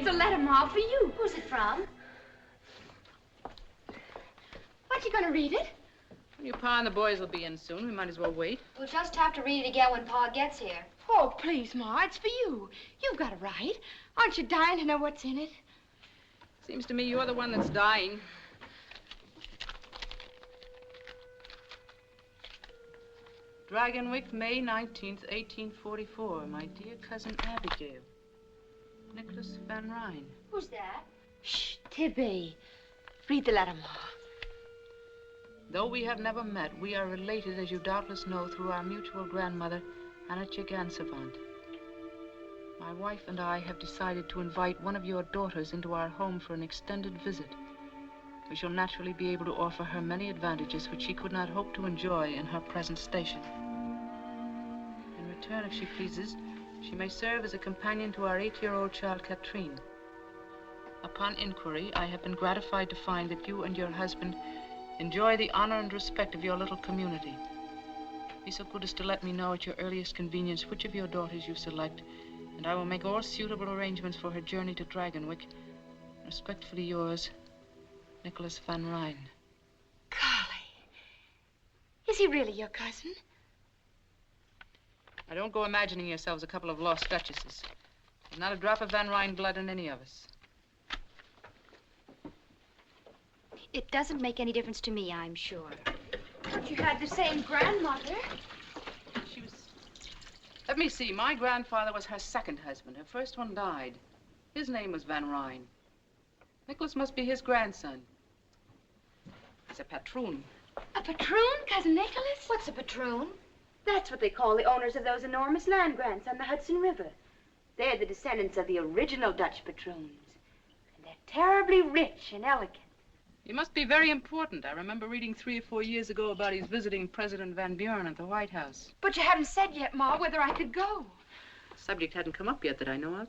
It's a letter, Ma, for you. Who's it from? Aren't you going to read it? Well, your Pa and the boys will be in soon. We might as well wait. We'll just have to read it again when Pa gets here. Oh, please, Ma, it's for you. You've got it right. Aren't you dying to know what's in it? Seems to me you're the one that's dying. Dragonwyck, May 19th, 1844. My dear cousin Abigail. Nicholas Van Ryn. Who's that? Shh, Tibby. Read the letter, Ma. Though we have never met, we are related, as you doubtless know, through our mutual grandmother, Anya Seton. My wife and I have decided to invite one of your daughters into our home for an extended visit. We shall naturally be able to offer her many advantages which she could not hope to enjoy in her present station. In return, if she pleases, she may serve as a companion to our 8-year-old child, Katrine. Upon inquiry, I have been gratified to find that you and your husband enjoy the honor and respect of your little community. Be so good as to let me know at your earliest convenience which of your daughters you select, and I will make all suitable arrangements for her journey to Dragonwyck. Respectfully yours, Nicholas Van Ryn. Golly. Is he really your cousin? Now, don't go imagining yourselves a couple of lost duchesses. There's not a drop of Van Ryn blood in any of us. It doesn't make any difference to me, I'm sure. But you had the same grandmother. She was... Let me see. My grandfather was her second husband. Her first one died. His name was Van Ryn. Nicholas must be his grandson. He's a patroon. A patroon, Cousin Nicholas? What's a patroon? That's what they call the owners of those enormous land grants on the Hudson River. They're the descendants of the original Dutch patroons. And they're terribly rich and elegant. He must be very important. I remember reading 3 or 4 years ago about his visiting President Van Buren at the White House. But you haven't said yet, Ma, whether I could go. The subject hadn't come up yet that I know of.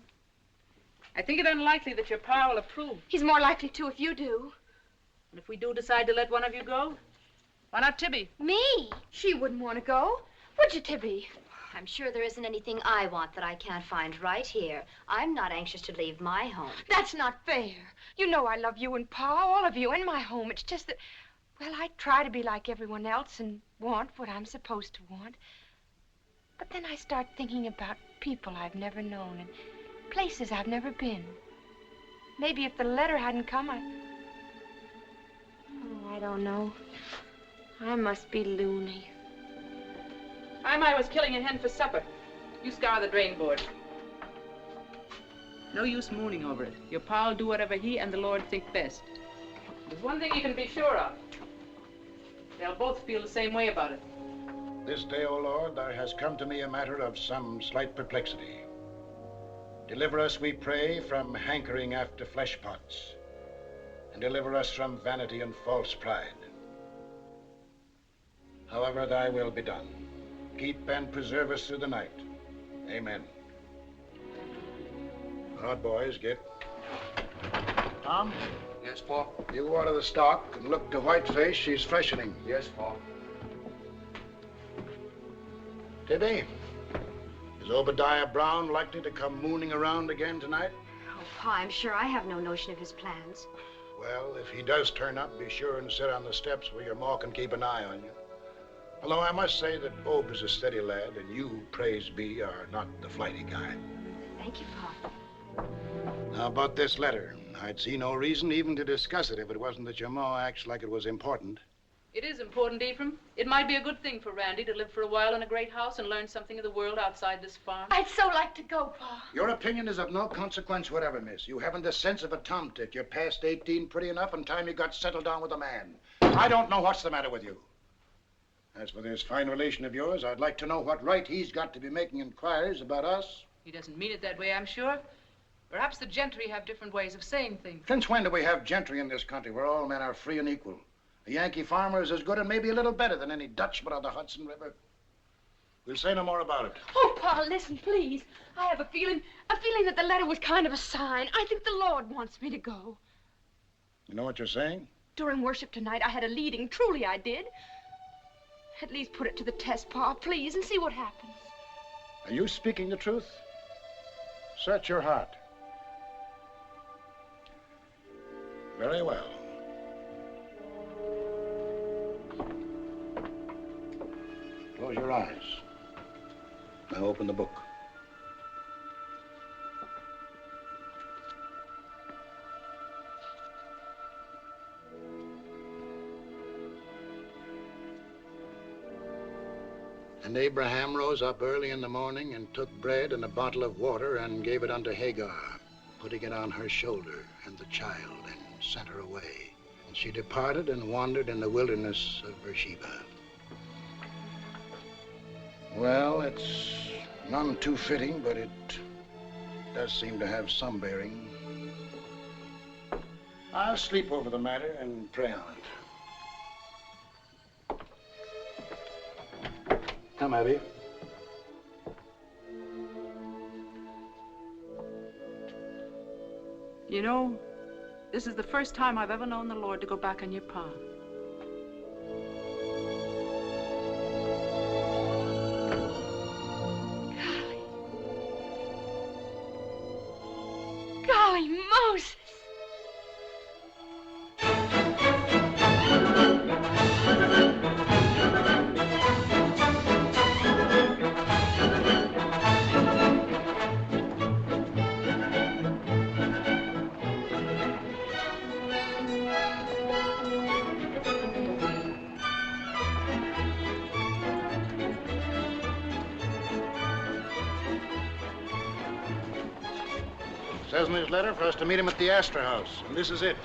I think it unlikely that your pa will approve. He's more likely to if you do. And if we do decide to let one of you go, why not Tibby? Me? She wouldn't want to go. Would you, Tibby? I'm sure there isn't anything I want that I can't find right here. I'm not anxious to leave my home. That's not fair. You know I love you and Pa, all of you, in my home. It's just that, well, I try to be like everyone else and want what I'm supposed to want. But then I start thinking about people I've never known and places I've never been. Maybe if the letter hadn't come, Oh, I don't know. I must be loony. I was killing a hen for supper. You scour the drain board. No use mooning over it. Your pa'll do whatever he and the Lord think best. There's one thing you can be sure of. They'll both feel the same way about it. This day, O Lord, there has come to me a matter of some slight perplexity. Deliver us, we pray, from hankering after flesh pots, and deliver us from vanity and false pride. However thy will be done. Keep and preserve us through the night. Amen. All right, boys, get. Tom? Yes, Pa? You water the stock and look to Whiteface. She's freshening. Yes, Pa. Tibby, is Obadiah Brown likely to come mooning around again tonight? Oh, Pa, I'm sure I have no notion of his plans. Well, if he does turn up, be sure and sit on the steps where your ma can keep an eye on you. Although I must say that Ob is a steady lad, and you, praise be, are not the flighty kind. Thank you, Pa. Now, about this letter, I'd see no reason even to discuss it if it wasn't that your ma acts like it was important. It is important, Ephraim. It might be a good thing for Randy to live for a while in a great house and learn something of the world outside this farm. I'd so like to go, Pa. Your opinion is of no consequence whatever, miss. You haven't the sense of a tomtit. You're past 18 pretty enough in time you got settled down with a man. I don't know what's the matter with you. As for this fine relation of yours, I'd like to know what right he's got to be making inquiries about us. He doesn't mean it that way, I'm sure. Perhaps the gentry have different ways of saying things. Since when do we have gentry in this country where all men are free and equal? A Yankee farmer is as good and maybe a little better than any Dutchman on the Hudson River. We'll say no more about it. Oh, Pa, listen, please. I have a feeling that the letter was kind of a sign. I think the Lord wants me to go. You know what you're saying? During worship tonight, I had a leading. Truly, I did. At least put it to the test, Pa, please, and see what happens. Are you speaking the truth? Search your heart. Very well. Close your eyes. Now open the book. And Abraham rose up early in the morning and took bread and a bottle of water and gave it unto Hagar, putting it on her shoulder and the child, and sent her away. And she departed and wandered in the wilderness of Beersheba. Well, it's none too fitting, but it does seem to have some bearing. I'll sleep over the matter and pray on it. Come, Abby. You know, this is the first time I've ever known the Lord to go back on your pa. Golly Moses! Says in his letter for us to meet him at the Astor House, and this is it.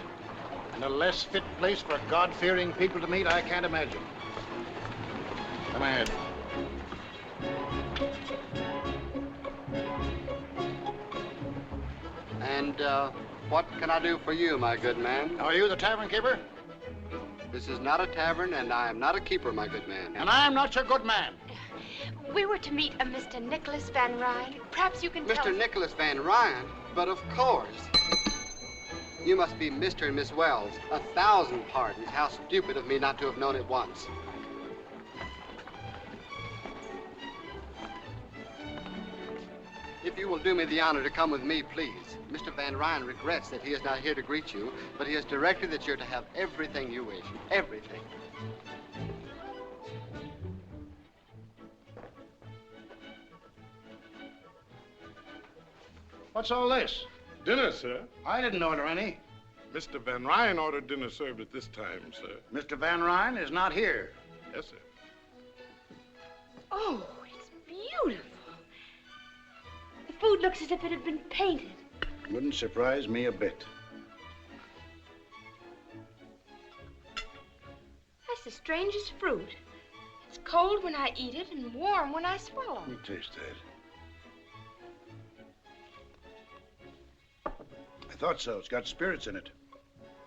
And a less fit place for God-fearing people to meet, I can't imagine. Come ahead. And, what can I do for you, my good man? Are you the tavern keeper? This is not a tavern, and I am not a keeper, my good man. And I am not your good man. We were to meet a Mr. Nicholas Van Ryn. Perhaps you can tell Mr. us... Nicholas Van Ryn? But of course. You must be Mr. and Miss Wells. 1,000 pardons. How stupid of me not to have known it once. If you will do me the honor to come with me, please. Mr. Van Ryn regrets that he is not here to greet you, but he has directed that you're to have everything you wish. Everything. What's all this? Dinner, sir. I didn't order any. Mr. Van Ryn ordered dinner served at this time, sir. Mr. Van Ryn is not here. Yes, sir. Oh, it's beautiful. The food looks as if it had been painted. Wouldn't surprise me a bit. That's the strangest fruit. It's cold when I eat it and warm when I swallow. Let me taste that. I thought so. It's got spirits in it.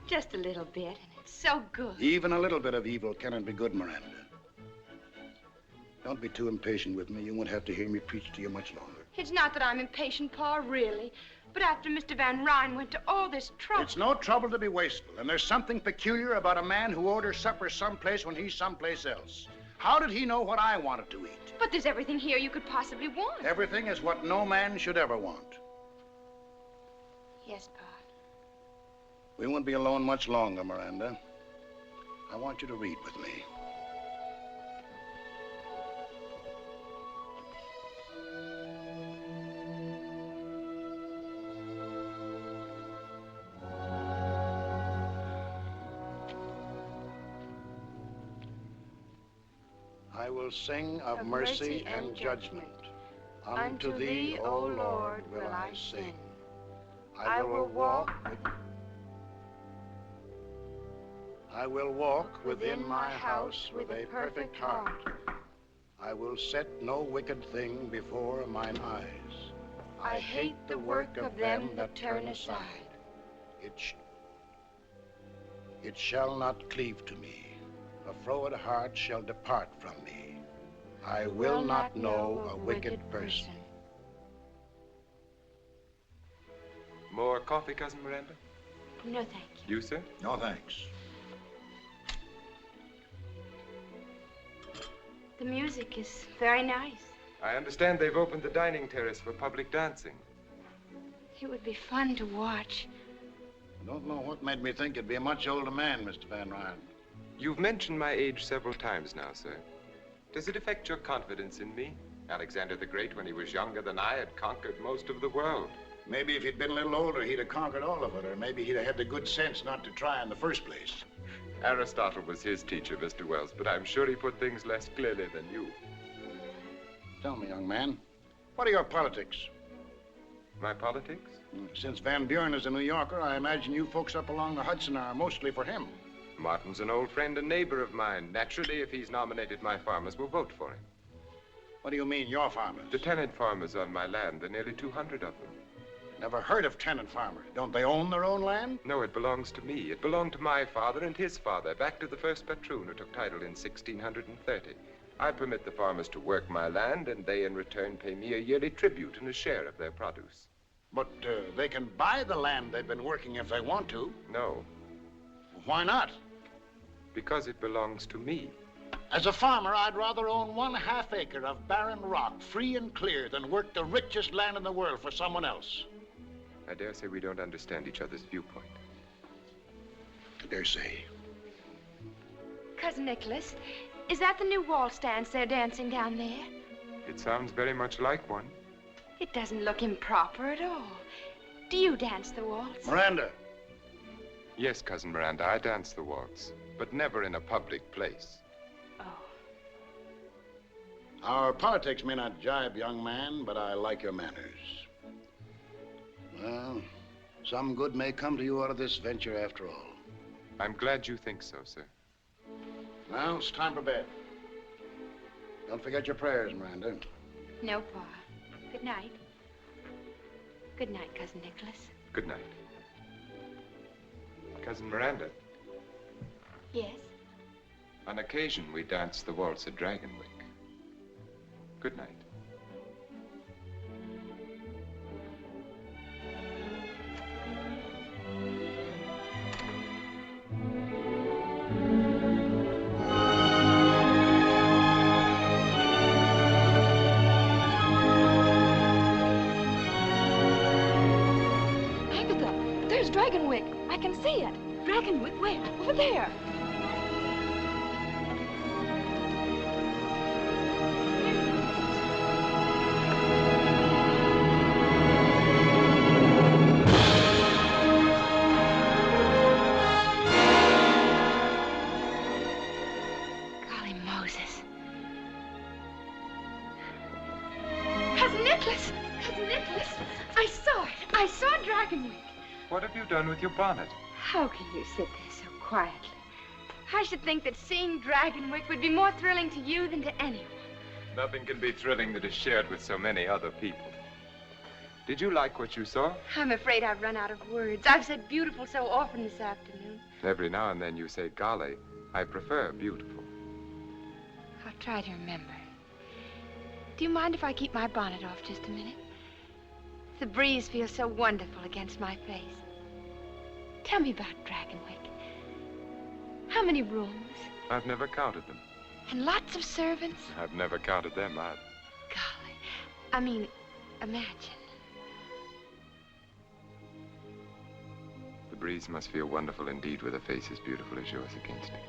Just a little bit, and it's so good. Even a little bit of evil cannot be good, Miranda. Don't be too impatient with me. You won't have to hear me preach to you much longer. It's not that I'm impatient, Pa, really. But after Mr. Van Ryn went to all this trouble... It's no trouble to be wasteful, and there's something peculiar about a man who orders supper someplace when he's someplace else. How did he know what I wanted to eat? But there's everything here you could possibly want. Everything is what no man should ever want. Yes, Pa. We won't be alone much longer, Miranda. I want you to read with me. I will sing of mercy and judgment. Unto thee, O Lord, will I sing. I will walk within my house with a perfect heart. I will set no wicked thing before mine eyes. I hate the work of them that turn aside. It shall not cleave to me. A froward heart shall depart from me. I will not know a wicked person. More coffee, Cousin Miranda? No, thank you. You, sir? No, thanks. The music is very nice. I understand they've opened the dining terrace for public dancing. It would be fun to watch. I don't know what made me think you'd be a much older man, Mr. Van Ryan. You've mentioned my age several times now, sir. Does it affect your confidence in me? Alexander the Great, when he was younger than I, had conquered most of the world. Maybe if he'd been a little older, he'd have conquered all of it, or maybe he'd have had the good sense not to try in the first place. Aristotle was his teacher, Mr. Wells, but I'm sure he put things less clearly than you. Tell me, young man, what are your politics? My politics? Since Van Buren is a New Yorker, I imagine you folks up along the Hudson are mostly for him. Martin's an old friend and neighbor of mine. Naturally, if he's nominated, my farmers will vote for him. What do you mean, your farmers? The tenant farmers on my land. There are nearly 200 of them. Never heard of tenant farmers. Don't they own their own land? No, it belongs to me. It belonged to my father and his father, back to the first patroon who took title in 1630. I permit the farmers to work my land, and they in return pay me a yearly tribute and a share of their produce. But they can buy the land they've been working if they want to. No, Why not? because it belongs to me. As a farmer, I'd rather own 1/2 acre of barren rock, free and clear, than work the richest land in the world for someone else. I dare say we don't understand each other's viewpoint. I dare say. Cousin Nicholas, is that the new wall stands they're dancing down there? It sounds very much like one. It doesn't look improper at all. Do you dance the waltz? Miranda, Yes, Cousin Miranda, I dance the waltz, but never in a public place. Oh. our politics may not jibe, young man, but I like your manners. Well, some good may come to you out of this venture after all. I'm glad you think so, sir. Well, it's time for bed. Don't forget your prayers, Miranda. No, Pa. Good night. Good night, Cousin Nicholas. Good night. Cousin Miranda, Yes? on occasion we dance the waltz at Dragonwyck. Good night. Agatha, there's Dragonwyck. I can see it. Dragonwyck? Where? Over there. Golly Moses. Cousin Nicholas! Cousin Nicholas! I saw it. I saw Dragonwyck. What have you done with your bonnet? How can you sit there so quietly? I should think that seeing Dragonwyck would be more thrilling to you than to anyone. Nothing can be thrilling that is shared with so many other people. Did you like what you saw? I'm afraid I've run out of words. I've said beautiful so often this afternoon. Every now and then you say golly. I prefer beautiful. I'll try to remember. Do you mind if I keep my bonnet off just a minute? The breeze feels so wonderful against my face. Tell me about Dragonwyck. How many rooms? I've never counted them. And lots of servants? I've never counted them either. Golly. I mean, imagine. The breeze must feel wonderful indeed with a face as beautiful as yours against it.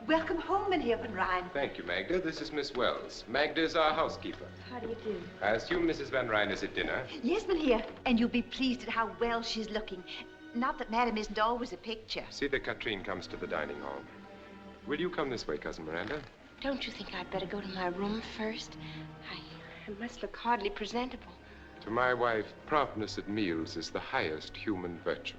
Welcome home, Mynheer Van Rijn. Thank you, Magda. This is Miss Wells. Magda is our housekeeper. How do you do? I assume Mrs. Van Rijn is at dinner. Yes, Mynheer, and you'll be pleased at how well she's looking. Not that Madam isn't always a picture. See that Katrine comes to the dining hall. Will you come this way, Cousin Miranda? Don't you think I'd better go to my room first? I must look hardly presentable. To my wife, promptness at meals is the highest human virtue.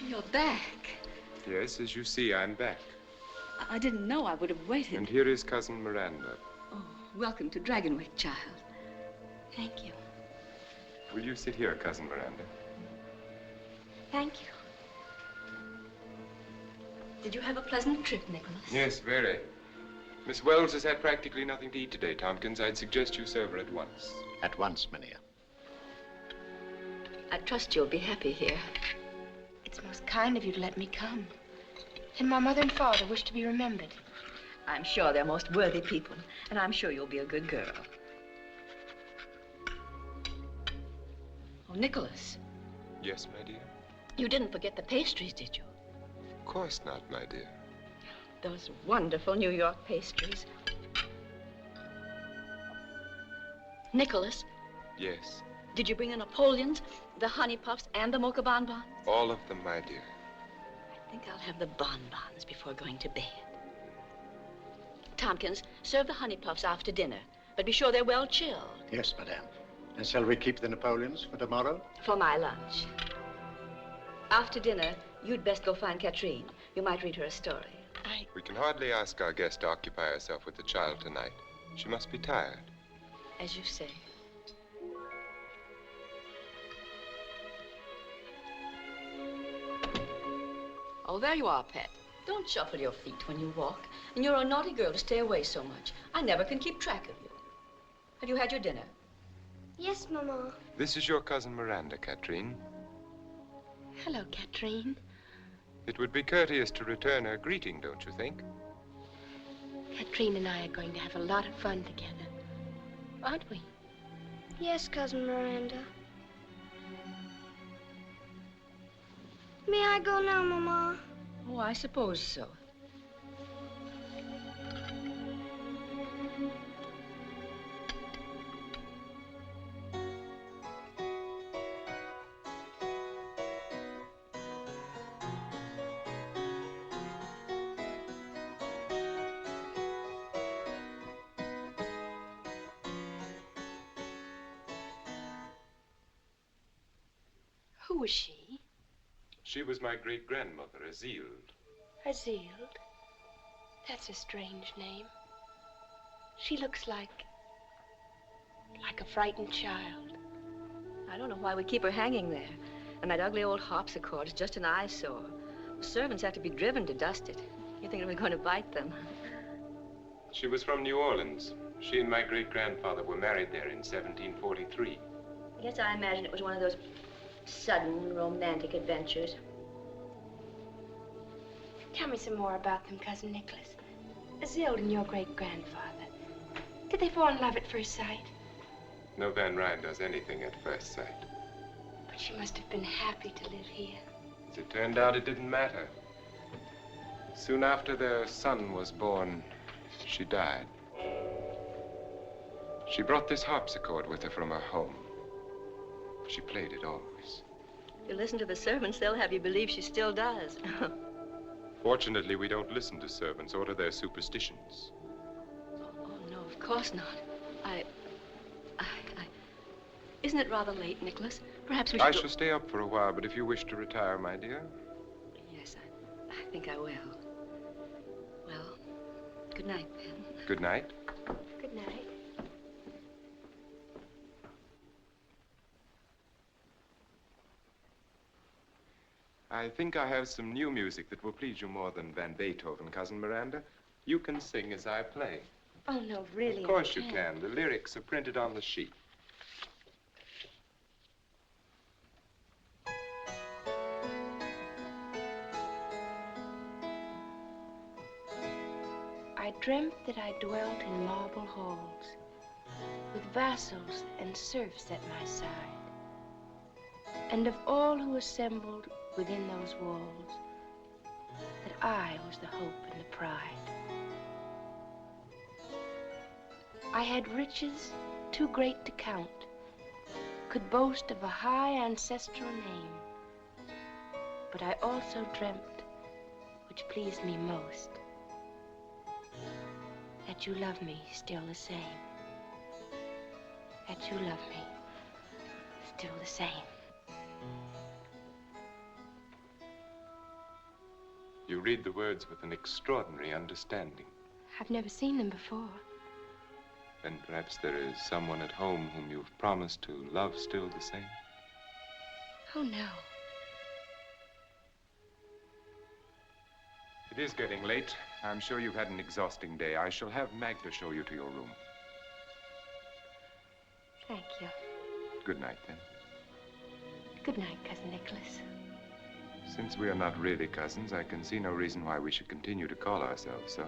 You're back. Yes, as you see, I'm back. I didn't know I would have waited. And here is Cousin Miranda. Oh, welcome to Dragonwyck, child. Thank you. Will you sit here, Cousin Miranda? Thank you. Did you have a pleasant trip, Nicholas? Yes, very. Miss Wells has had practically nothing to eat today, Tompkins. I'd suggest you serve her at once. At once, Minia. I trust you'll be happy here. It's most kind of you to let me come. And my mother and father wish to be remembered. I'm sure they're most worthy people, and I'm sure you'll be a good girl. Oh, Nicholas, Yes, my dear? you didn't forget the pastries, did you? Of course not, my dear. Those wonderful New York pastries. Nicholas, Yes. did you bring the Napoleons, the honey puffs, and the mocha bonbons? All of them, my dear. I think I'll have the bonbons before going to bed. Tompkins, serve the honey puffs after dinner, but be sure they're well chilled. Yes, madame. And shall we keep the Napoleons for tomorrow? For my lunch. After dinner, you'd best go find Katrine. You might read her a story. We can hardly ask our guest to occupy herself with the child tonight. She must be tired. As you say. Oh, there you are, Pet. Don't shuffle your feet when you walk. And you're a naughty girl to stay away so much. I never can keep track of you. Have you had your dinner? Yes, Mama. This is your cousin Miranda, Katrine. Hello, Katrine. It would be courteous to return her greeting, don't you think? Katrine and I are going to have a lot of fun together. Aren't we? Yes, Cousin Miranda. May I go now, Mama? Oh, I suppose so. Who was she? She was my great-grandmother, Azild. Azild? That's a strange name. She looks like a frightened child. I don't know why we keep her hanging there. And that ugly old harpsichord is just an eyesore. The servants have to be driven to dust it. You think we're going to bite them? She was from New Orleans. She and my great-grandfather were married there in 1743. I guess I imagine it was one of those sudden romantic adventures. Tell me some more about them, Cousin Nicholas. Azild and your great-grandfather. Did they fall in love at first sight? No Van Ryn does anything at first sight. But she must have been happy to live here. As it turned out, it didn't matter. Soon after their son was born, she died. She brought this harpsichord with her from her home. She played it always. If you listen to the servants, they'll have you believe she still does. Fortunately, we don't listen to servants or to their superstitions. Oh, no, of course not. Isn't it rather late, Nicholas? Perhaps we should I shall stay up for a while, but if you wish to retire, my dear. Yes, I think I will. Well, good night, then. Good night. Good night. I think I have some new music that will please you more than Van Beethoven, Cousin Miranda. You can sing as I play. Oh, no, really. Of course you can. The lyrics are printed on the sheet. I dreamt that I dwelt in marble halls, with vassals and serfs at my side, and of all who assembled within those walls, that I was the hope and the pride. I had riches too great to count, could boast of a high ancestral name, but I also dreamt, which pleased me most, that you love me still the same. That you love me still the same. You read the words with an extraordinary understanding. I've never seen them before. Then perhaps there is someone at home whom you've promised to love still the same? Oh, no. It is getting late. I'm sure you've had an exhausting day. I shall have Magda show you to your room. Thank you. Good night, then. Good night, Cousin Nicholas. Since we are not really cousins, I can see no reason why we should continue to call ourselves so.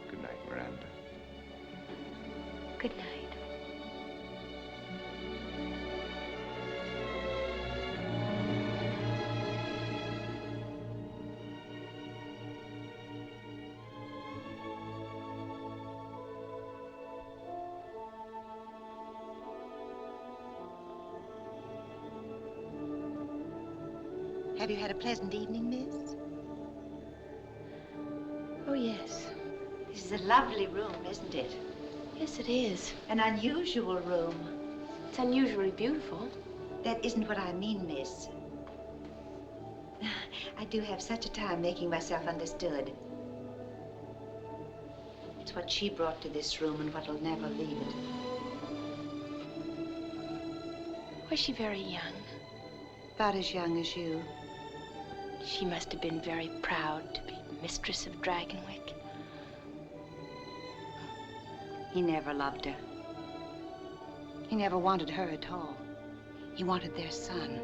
Good night, Miranda. Good night. Have you had a pleasant evening, miss? Oh, yes. This is a lovely room, isn't it? Yes, it is. An unusual room. It's unusually beautiful. That isn't what I mean, miss. I do have such a time making myself understood. It's what she brought to this room and what'll never leave it. Was she very young? About as young as you. She must have been very proud to be mistress of Dragonwyck. He never loved her. He never wanted her at all. He wanted their son.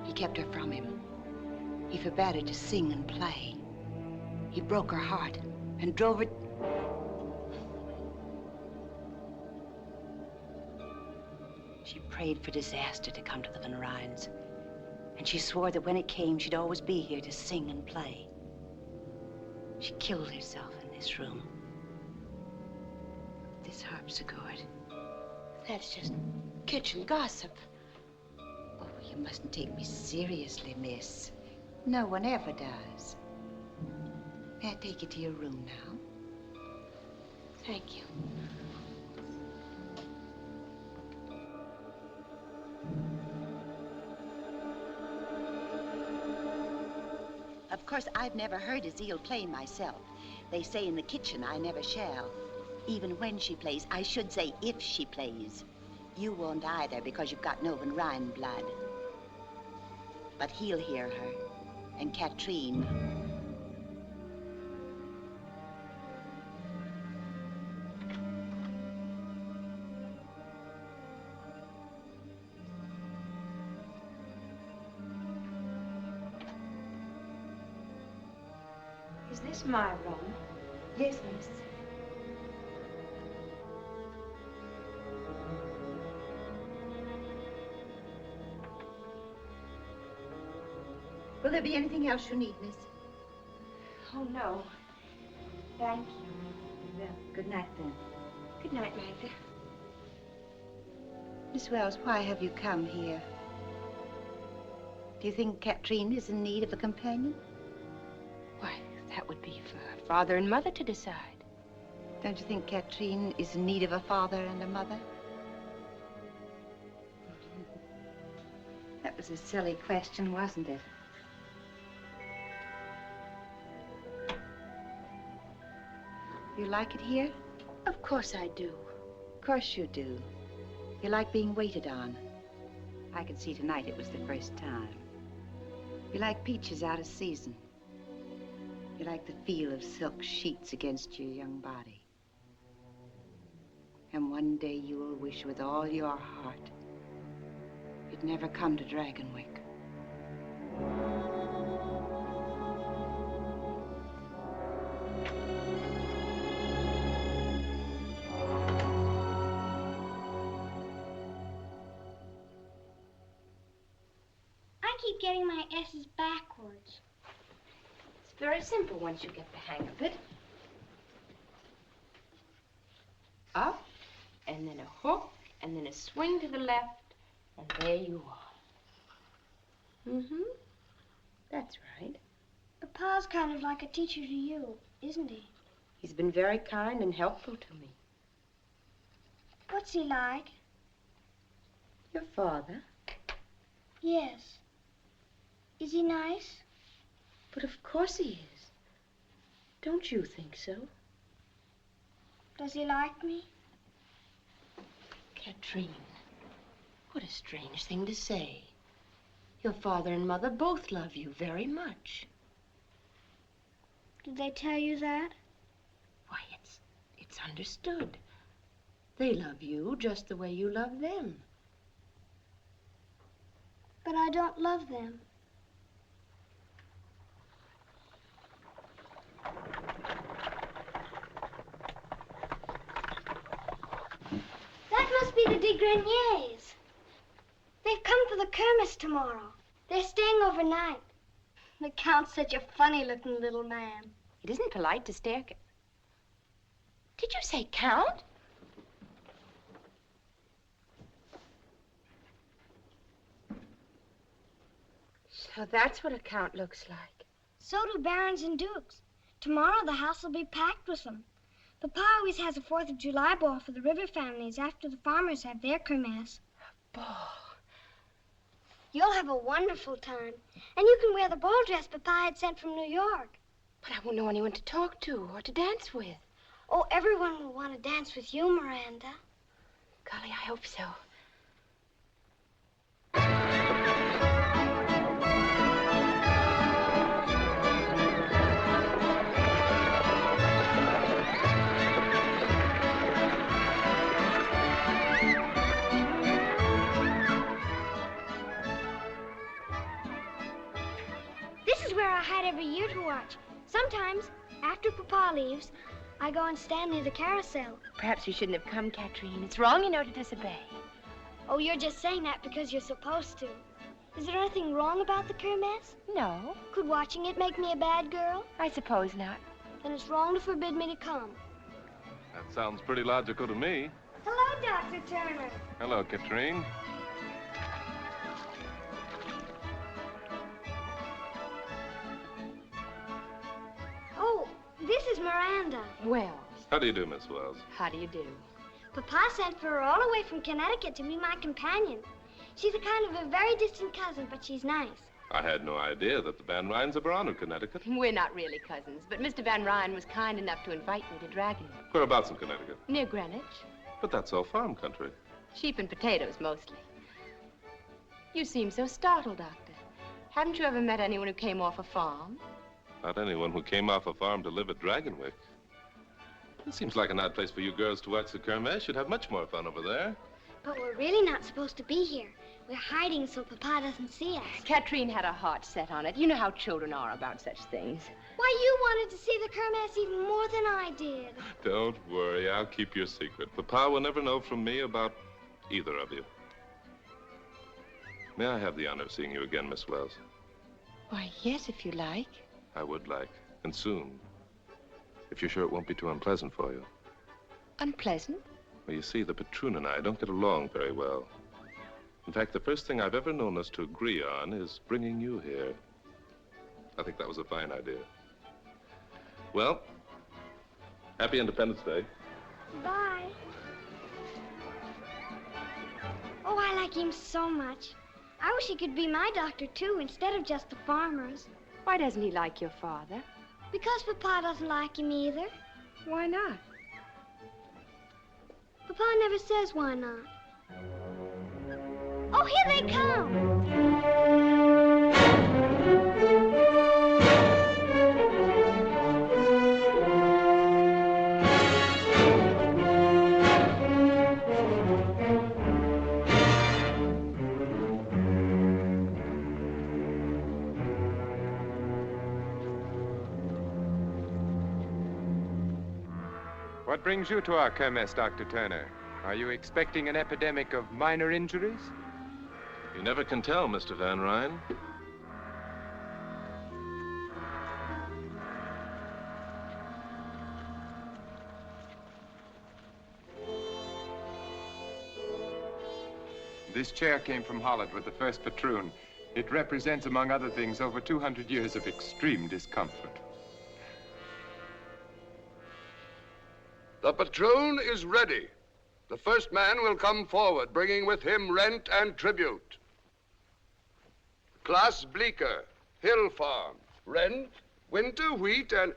He kept her from him. He forbade her to sing and play. He broke her heart and drove her... She prayed for disaster to come to the Van Ryns. And she swore that when it came, she'd always be here to sing and play. She killed herself in this room. This harpsichord. That's just kitchen gossip. Oh, you mustn't take me seriously, miss. No one ever does. May I take you to your room now? Thank you. Of course, I've never heard Azeel play myself. They say in the kitchen I never shall. Even when she plays, I should say if she plays. You won't either because you've got no Van Ryn blood. But he'll hear her, and Katrine. Is this my room? Yes, miss. Will there be anything else you need, miss? Oh, no. Thank you. Well, good night, then. Good night, Magda. Miss Wells, why have you come here? Do you think Katrine is in need of a companion? Why, that would be for her father and mother to decide. Don't you think Katrine is in need of a father and a mother? That was a silly question, wasn't it? You like it here? Of course I do. Of course you do. You like being waited on. I could see tonight it was the first time. You like peaches out of season. You like the feel of silk sheets against your young body. And one day you will wish with all your heart you'd never come to Dragonwyck. I keep getting my S's backwards. It's very simple once you get the hang of it. Up, and then a hook, and then a swing to the left, and there you are. Mm-hmm. That's right. But Pa's kind of like a teacher to you, isn't he? He's been very kind and helpful to me. What's he like? Your father? Yes. Is he nice? But of course he is. Don't you think so? Does he like me? Katrine, what a strange thing to say. Your father and mother both love you very much. Did they tell you that? Why, it's understood. They love you just the way you love them. But I don't love them. That must be the de Greniers. They've come for the Kermesse tomorrow. They're staying overnight. The Count's such a funny-looking little man. It isn't polite to stare. Did you say Count? So that's what a Count looks like. So do barons and dukes. Tomorrow the house will be packed with them. Papa always has a 4th of July ball for the river families after the farmers have their Kermesse. Ball. You'll have a wonderful time. And you can wear the ball dress Papa had sent from New York. But I won't know anyone to talk to or to dance with. Oh, everyone will want to dance with you, Miranda. Golly, I hope so. This is where I hide every year to watch. Sometimes, after Papa leaves, I go and stand near the carousel. Perhaps you shouldn't have come, Katrine. It's wrong, you know, to disobey. Oh, you're just saying that because you're supposed to. Is there anything wrong about the Kermesse? No, Could watching it make me a bad girl? I suppose not. Then it's wrong to forbid me to come. That sounds pretty logical to me. Hello, Dr. Turner. Hello, Katrine. Oh, this is Miranda. Wells. How do you do, Miss Wells? How do you do? Papa sent for her all the way from Connecticut to be my companion. She's a kind of a very distant cousin, but she's nice. I had no idea that the Van Ryns ever honored Connecticut. We're not really cousins, but Mr. Van Ryn was kind enough to invite me to Dragonwyck. Whereabouts in Connecticut? Near Greenwich. But that's all farm country. Sheep and potatoes, mostly. You seem so startled, Doctor. Haven't you ever met anyone who came off a farm? Not anyone who came off a farm to live at Dragonwyck. It seems like an odd place for you girls to watch the Kermesse. You'd have much more fun over there. But we're really not supposed to be here. We're hiding so Papa doesn't see us. Katrine had her heart set on it. You know how children are about such things. Why, you wanted to see the Kermesse even more than I did. Don't worry, I'll keep your secret. Papa will never know from me about either of you. May I have the honor of seeing you again, Miss Wells? Why, yes, if you like. I would like, and soon. If you're sure it won't be too unpleasant for you. Unpleasant? Well, you see, the patroon and I don't get along very well. In fact, the first thing I've ever known us to agree on is bringing you here. I think that was a fine idea. Well, happy Independence Day. Bye. Oh, I like him so much. I wish he could be my doctor, too, instead of just the farmer's. Why doesn't he like your father? Because Papa doesn't like him either. Why not? Papa never says why not. Oh, here they come! What brings you to our Kermesse, Dr. Turner? Are you expecting an epidemic of minor injuries? You never can tell, Mr. Van Ryn. This chair came from Holland with the first patroon. It represents, among other things, over 200 years of extreme discomfort. The patroon is ready. The first man will come forward, bringing with him rent and tribute. Klaas Bleeker, Hill Farm. Rent, winter, wheat, and...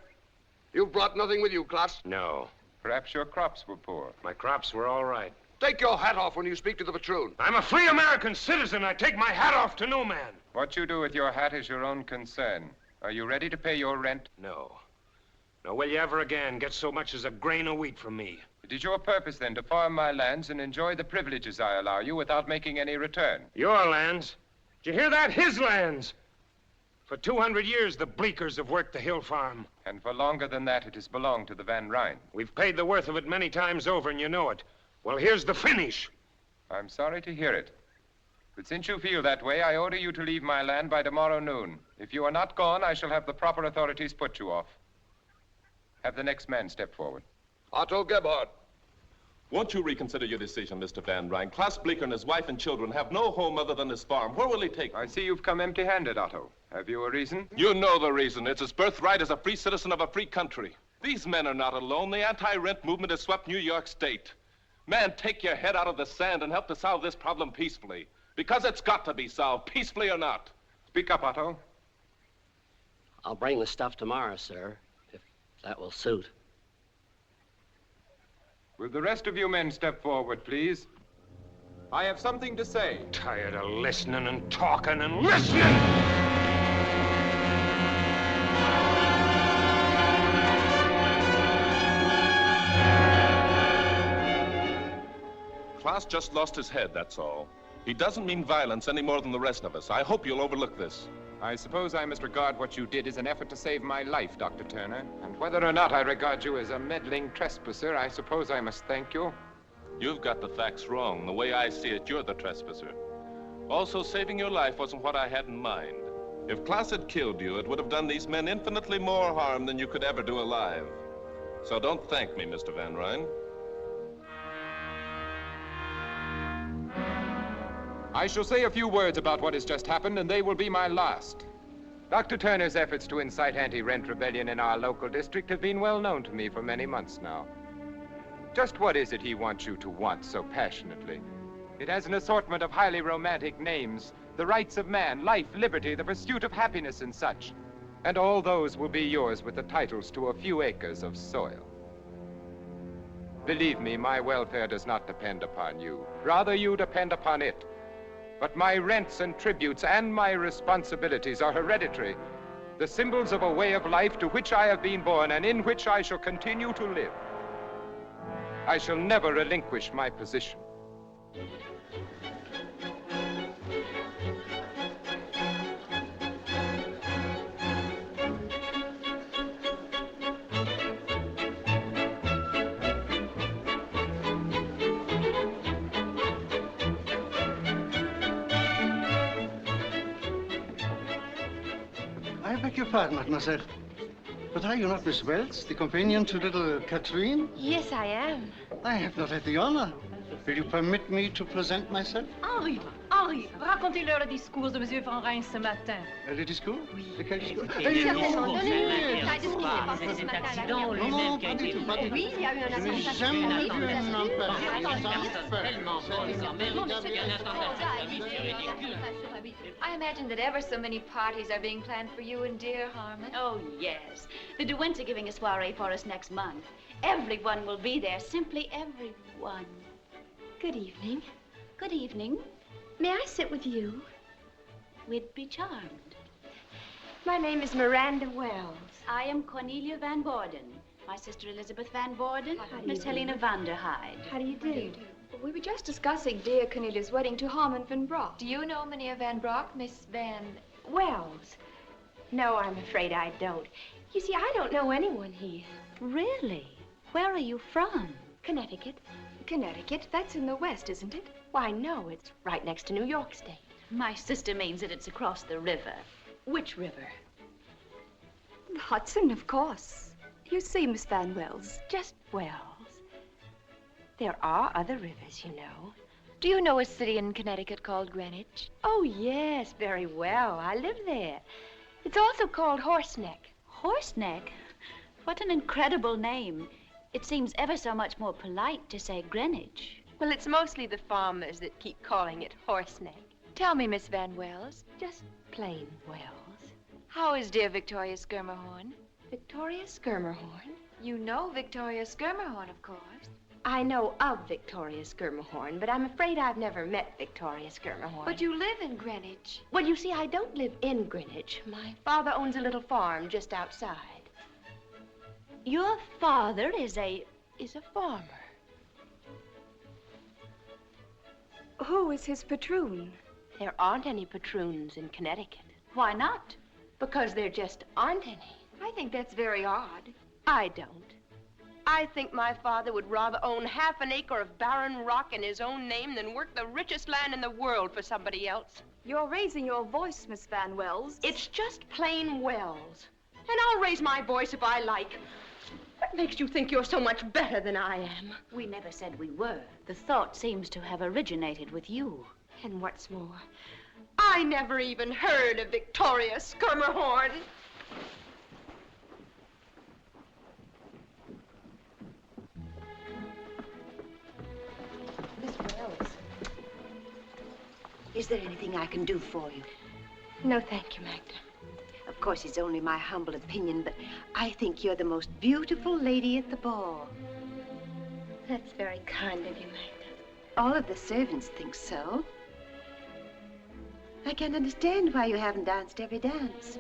You've brought nothing with you, Klaus? No. Perhaps your crops were poor. My crops were all right. Take your hat off when you speak to the patroon. I'm a free American citizen. I take my hat off to no man. What you do with your hat is your own concern. Are you ready to pay your rent? No. Nor will you ever again get so much as a grain of wheat from me. It is your purpose, then, to farm my lands and enjoy the privileges I allow you without making any return. Your lands? Did you hear that? His lands! For 200 years, the Bleekers have worked the Hill Farm. And for longer than that, it has belonged to the Van Ryn. We've paid the worth of it many times over, and you know it. Well, here's the finish. I'm sorry to hear it. But since you feel that way, I order you to leave my land by tomorrow noon. If you are not gone, I shall have the proper authorities put you off. Have the next man step forward. Otto Gebhardt. Won't you reconsider your decision, Mr. Van Ryn? Klaus Bleeker and his wife and children have no home other than his farm. Where will he take them? I see you've come empty-handed, Otto. Have you a reason? You know the reason. It's his birthright as a free citizen of a free country. These men are not alone. The anti-rent movement has swept New York State. Man, take your head out of the sand and help to solve this problem peacefully. Because it's got to be solved, peacefully or not. Speak up, Otto. I'll bring the stuff tomorrow, sir, if that will suit. Will the rest of you men step forward, please? I have something to say. Tired of listening and talking and listening! Klaus just lost his head, that's all. He doesn't mean violence any more than the rest of us. I hope you'll overlook this. I suppose I must regard what you did as an effort to save my life, Dr. Turner. And whether or not I regard you as a meddling trespasser, I suppose I must thank you. You've got the facts wrong. The way I see it, you're the trespasser. Also, saving your life wasn't what I had in mind. If Klaus had killed you, it would have done these men infinitely more harm than you could ever do alive. So don't thank me, Mr. Van Ryn. I shall say a few words about what has just happened, and they will be my last. Dr. Turner's efforts to incite anti-rent rebellion in our local district have been well known to me for many months now. Just what is it he wants you to want so passionately? It has an assortment of highly romantic names, the rights of man, life, liberty, the pursuit of happiness, and such. And all those will be yours with the titles to a few acres of soil. Believe me, my welfare does not depend upon you. Rather, you depend upon it. But my rents and tributes and my responsibilities are hereditary, the symbols of a way of life to which I have been born and in which I shall continue to live. I shall never relinquish my position. I beg your pardon, mademoiselle. But are you not Miss Wells, the companion to little Catherine? Yes, I am. I have not had the honor. Will you permit me to present myself? Henri, racontez-leur le discours de Monsieur Van Ryn ce matin. Le discours? Oui. Lequel discours? Non, non, pas du tout, pas du tout. Oui, il y a eu un Je n'ai jamais vu un homme I imagine that ever so many parties are being planned for you and dear Harmon. Oh, yes. The Derwents are giving a soiree for us next month. Everyone will be there, simply everyone. Good evening. Good evening. May I sit with you? We'd be charmed. My name is Miranda Wells. I am Cornelia Van Borden. My sister Elizabeth Van Borden, Miss Helena Vanderhyde. How do you do? We were just discussing dear Cornelia's wedding to Harmon Van Brock. Do you know Mynheer Van Brock, Miss Van... Wells? No, I'm afraid I don't. You see, I don't know anyone here. Really? Where are you from? Connecticut. Connecticut? That's in the west, isn't it? Why, no, it's right next to New York State. My sister means that it's across the river. Which river? The Hudson, of course. You see, Miss Van Wells. Just Wells. There are other rivers, you know. Do you know a city in Connecticut called Greenwich? Oh, yes, very well. I live there. It's also called Horseneck. Horseneck? What an incredible name. It seems ever so much more polite to say Greenwich. Well, it's mostly the farmers that keep calling it Horseneck. Tell me, Miss Van Wells. Just plain Wells. How is dear Victoria Schermerhorn? Victoria Schermerhorn? You know Victoria Schermerhorn, of course. I know of Victoria Schermerhorn, but I'm afraid I've never met Victoria Schermerhorn. But you live in Greenwich. Well, you see, I don't live in Greenwich. My father owns a little farm just outside. Your father is a farmer. Who is his patroon? There aren't any patroons in Connecticut. Why not? Because there just aren't any. I think that's very odd. I don't. I think my father would rather own half an acre of barren rock in his own name than work the richest land in the world for somebody else. You're raising your voice, Miss Van Wells. It's just plain Wells. And I'll raise my voice if I like. What makes you think you're so much better than I am? We never said we were. The thought seems to have originated with you. And what's more, I never even heard of Victoria Schermerhorn. Miss Wells, is there anything I can do for you? No, thank you, Magda. Of course, it's only my humble opinion, but I think you're the most beautiful lady at the ball. That's very kind of you, Magda. All of the servants think so. I can't understand why you haven't danced every dance.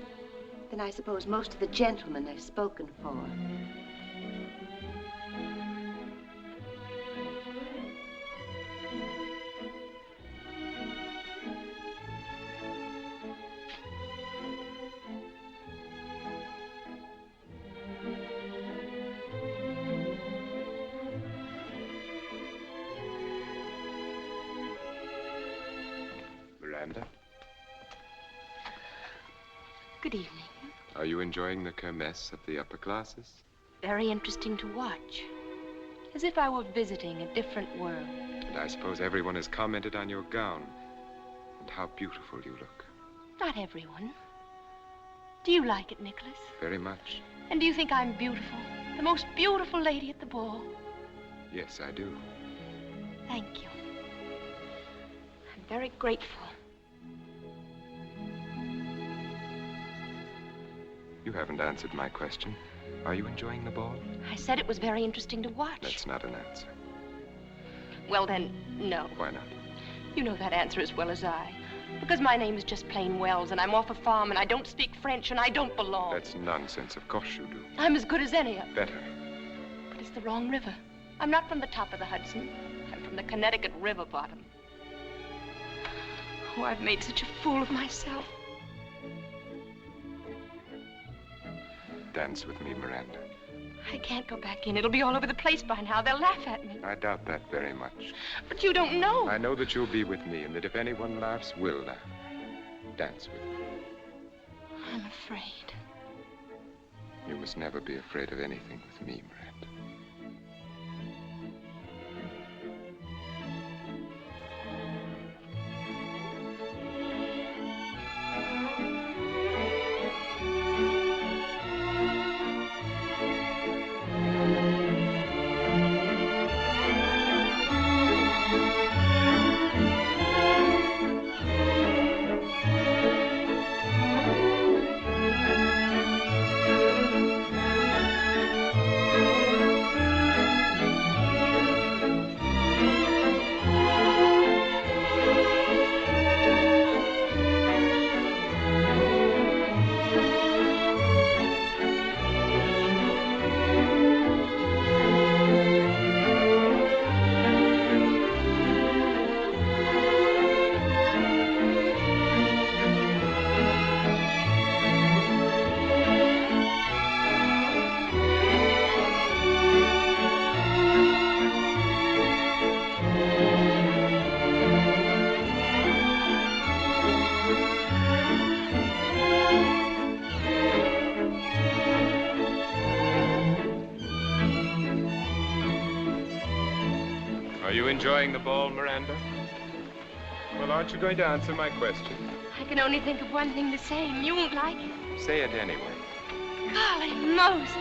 Then I suppose most of the gentlemen are spoken for. Miranda, Good evening. are you enjoying the kermesse of the upper classes? Very interesting to watch. As if I were visiting a different world. And I suppose everyone has commented on your gown and how beautiful you look. Not everyone. Do you like it, Nicholas? Very much. And do you think I'm beautiful? The most beautiful lady at the ball? Yes, I do. Thank you. I'm very grateful. You haven't answered my question. Are you enjoying the ball? I said it was very interesting to watch. That's not an answer. Well, then, no. Why not? You know that answer as well as I. Because my name is just plain Wells, and I'm off a farm, and I don't speak French, and I don't belong. That's nonsense. Of course you do. I'm as good as any. Better. But it's the wrong river. I'm not from the top of the Hudson. I'm from the Connecticut river bottom. Oh, I've made such a fool of myself. Dance with me, Miranda. I can't go back in. It'll be all over the place by now. They'll laugh at me. I doubt that very much. But you don't know. I know that you'll be with me, and that if anyone laughs, we'll laugh. Dance with me. I'm afraid. You must never be afraid of anything with me, Miranda. Are you enjoying the ball, Miranda? Well, aren't you going to answer my question? I can only think of one thing to say, and you won't like it. Say it anyway. Golly Moses.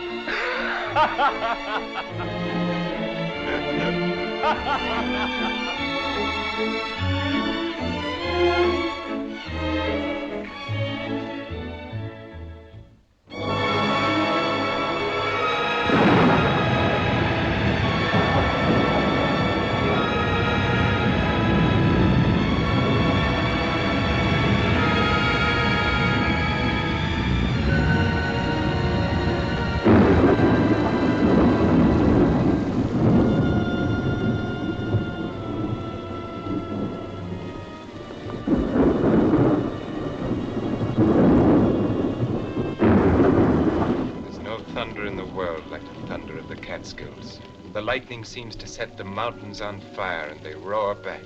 thunder in the world like the thunder of the Catskills. The lightning seems to set the mountains on fire and they roar back.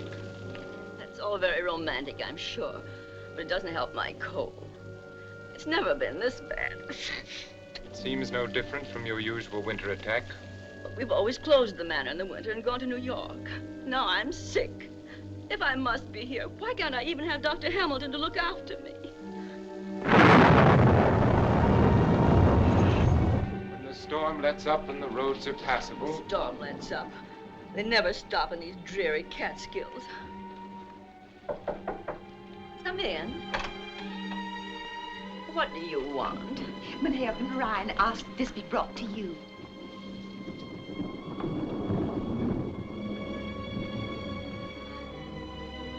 That's all very romantic, I'm sure, but it doesn't help my cold. It's never been this bad. It seems no different from your usual winter attack. But we've always closed the manor in the winter and gone to New York. Now I'm sick. If I must be here, why can't I even have Dr. Hamilton to look after me? When the storm lets up and the roads are passable. The storm lets up. They never stop in these dreary Catskills. Come in. What do you want? Mynheer Van Rijn asked this be brought to you.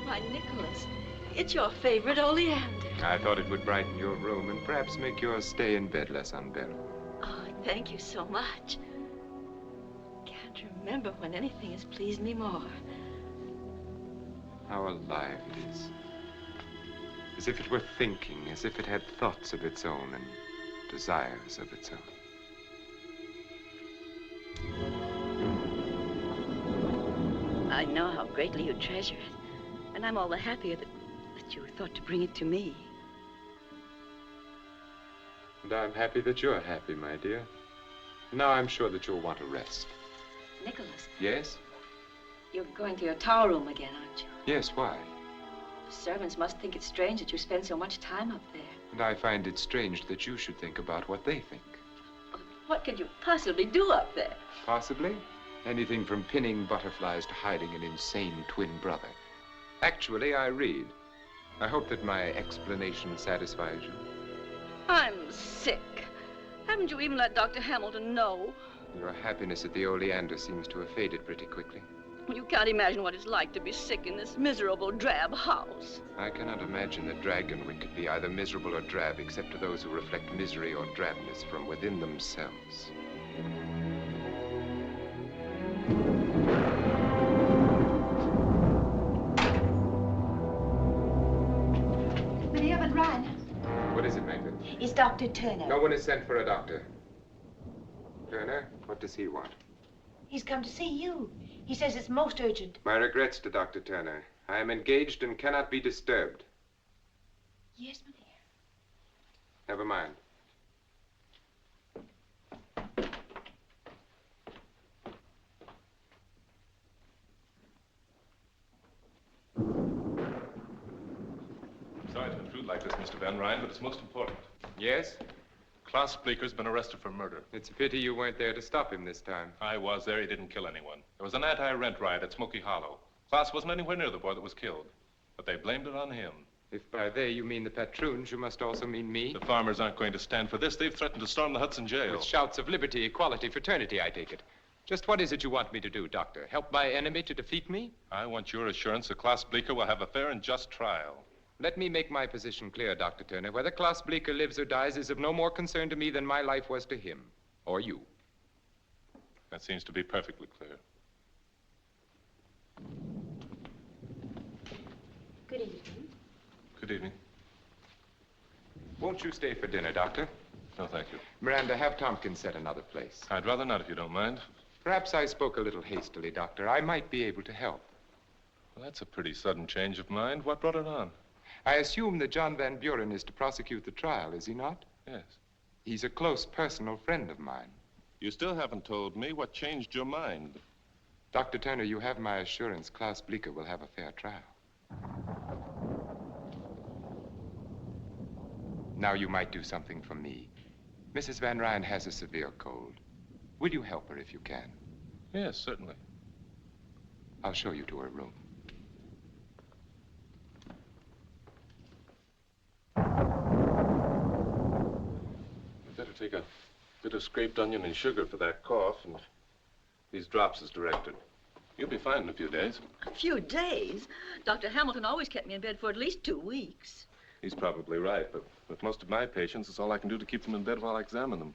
Why, Nicholas, it's your favorite oleander. I thought it would brighten your room and perhaps make your stay in bed less unbearable. Oh, thank you so much. Can't remember when anything has pleased me more. How alive it is. As if it were thinking, as if it had thoughts of its own and desires of its own. I know how greatly you treasure it, and I'm all the happier that you thought to bring it to me. And I'm happy that you're happy, my dear. Now I'm sure that you'll want to rest. Nicholas, Yes? you're going to your tower room again, aren't you? Yes, why? The servants must think it's strange that you spend so much time up there. And I find it strange that you should think about what they think. What could you possibly do up there? Possibly. Anything from pinning butterflies to hiding an insane twin brother. Actually, I read. I hope that my explanation satisfies you. I'm sick. Haven't you even let Dr. Hamilton know? Your happiness at the Oleander seems to have faded pretty quickly. You can't imagine what it's like to be sick in this miserable, drab house. I cannot imagine that Dragonwyck could be either miserable or drab, except to those who reflect misery or drabness from within themselves. Mynheer Van Rijn, What is it, Magda? is Dr. Turner. No one is sent for a doctor. Turner, what does he want? He's come to see you. He says it's most urgent. My regrets to Dr. Turner. I am engaged and cannot be disturbed. Yes, Mynheer. Never mind. Sorry to intrude like this, Mr. Van Rijn, but it's most important. Yes? Klaus Bleeker's been arrested for murder. It's a pity you weren't there to stop him this time. I was there. He didn't kill anyone. There was an anti-rent riot at Smoky Hollow. Klaus wasn't anywhere near the boy that was killed, but they blamed it on him. If by they you mean the patroons, you must also mean me. The farmers aren't going to stand for this. They've threatened to storm the Hudson jail. With shouts of liberty, equality, fraternity, I take it. Just what is it you want me to do, Doctor? Help my enemy to defeat me? I want your assurance that Klaus Bleeker will have a fair and just trial. Let me make my position clear, Dr. Turner. Whether Klaus Bleeker lives or dies is of no more concern to me than my life was to him. Or you. That seems to be perfectly clear. Good evening. Good evening. Won't you stay for dinner, Doctor? No, thank you. Miranda, have Tompkins set another place. I'd rather not, if you don't mind. Perhaps I spoke a little hastily, Doctor. I might be able to help. Well, that's a pretty sudden change of mind. What brought it on? I assume that John Van Buren is to prosecute the trial, is he not? Yes. He's a close personal friend of mine. You still haven't told me what changed your mind. Dr. Turner, you have my assurance Klaus Bleeker will have a fair trial. Now you might do something for me. Mrs. Van Rijn has a severe cold. Will you help her if you can? Yes, certainly. I'll show you to her room. You'd better take a bit of scraped onion and sugar for that cough, and these drops as directed. You'll be fine in a few days. A few days? Dr. Hamilton always kept me in bed for at least 2 weeks. He's probably right, but with most of my patients, it's all I can do to keep them in bed while I examine them.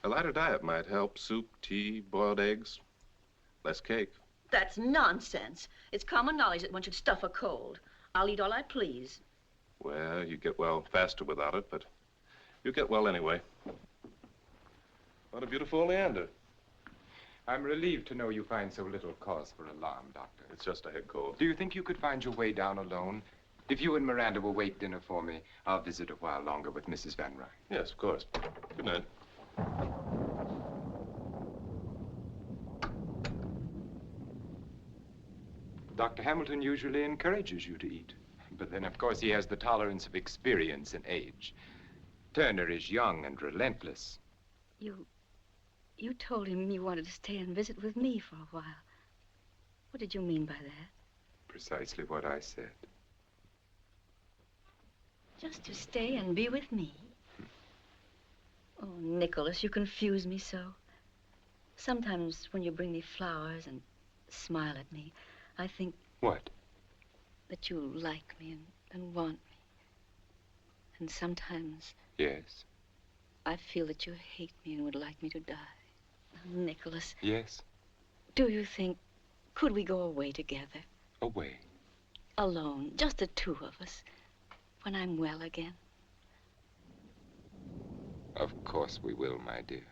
A lighter diet might help. Soup, tea, boiled eggs, less cake. That's nonsense. It's common knowledge that one should stuff a cold. I'll eat all I please. Well, you get well faster without it, but you get well anyway. What a beautiful oleander. I'm relieved to know you find so little cause for alarm, Doctor. It's just a head cold. Do you think you could find your way down alone? If you and Miranda will wait dinner for me, I'll visit a while longer with Mrs. Van Ryn. Yes, of course. Good night. Dr. Hamilton usually encourages you to eat. But then, of course, he has the tolerance of experience and age. Turner is young and relentless. You told him you wanted to stay and visit with me for a while. What did you mean by that? Precisely what I said. Just to stay and be with me? Oh, Nicholas, you confuse me so. Sometimes when you bring me flowers and smile at me, I think... What? That you like me and want me. And sometimes... Yes? I feel that you hate me and would like me to die. Nicholas. Yes? Do you think... Could we go away together? Away? Alone, just the two of us. When I'm well again. Of course we will, my dear.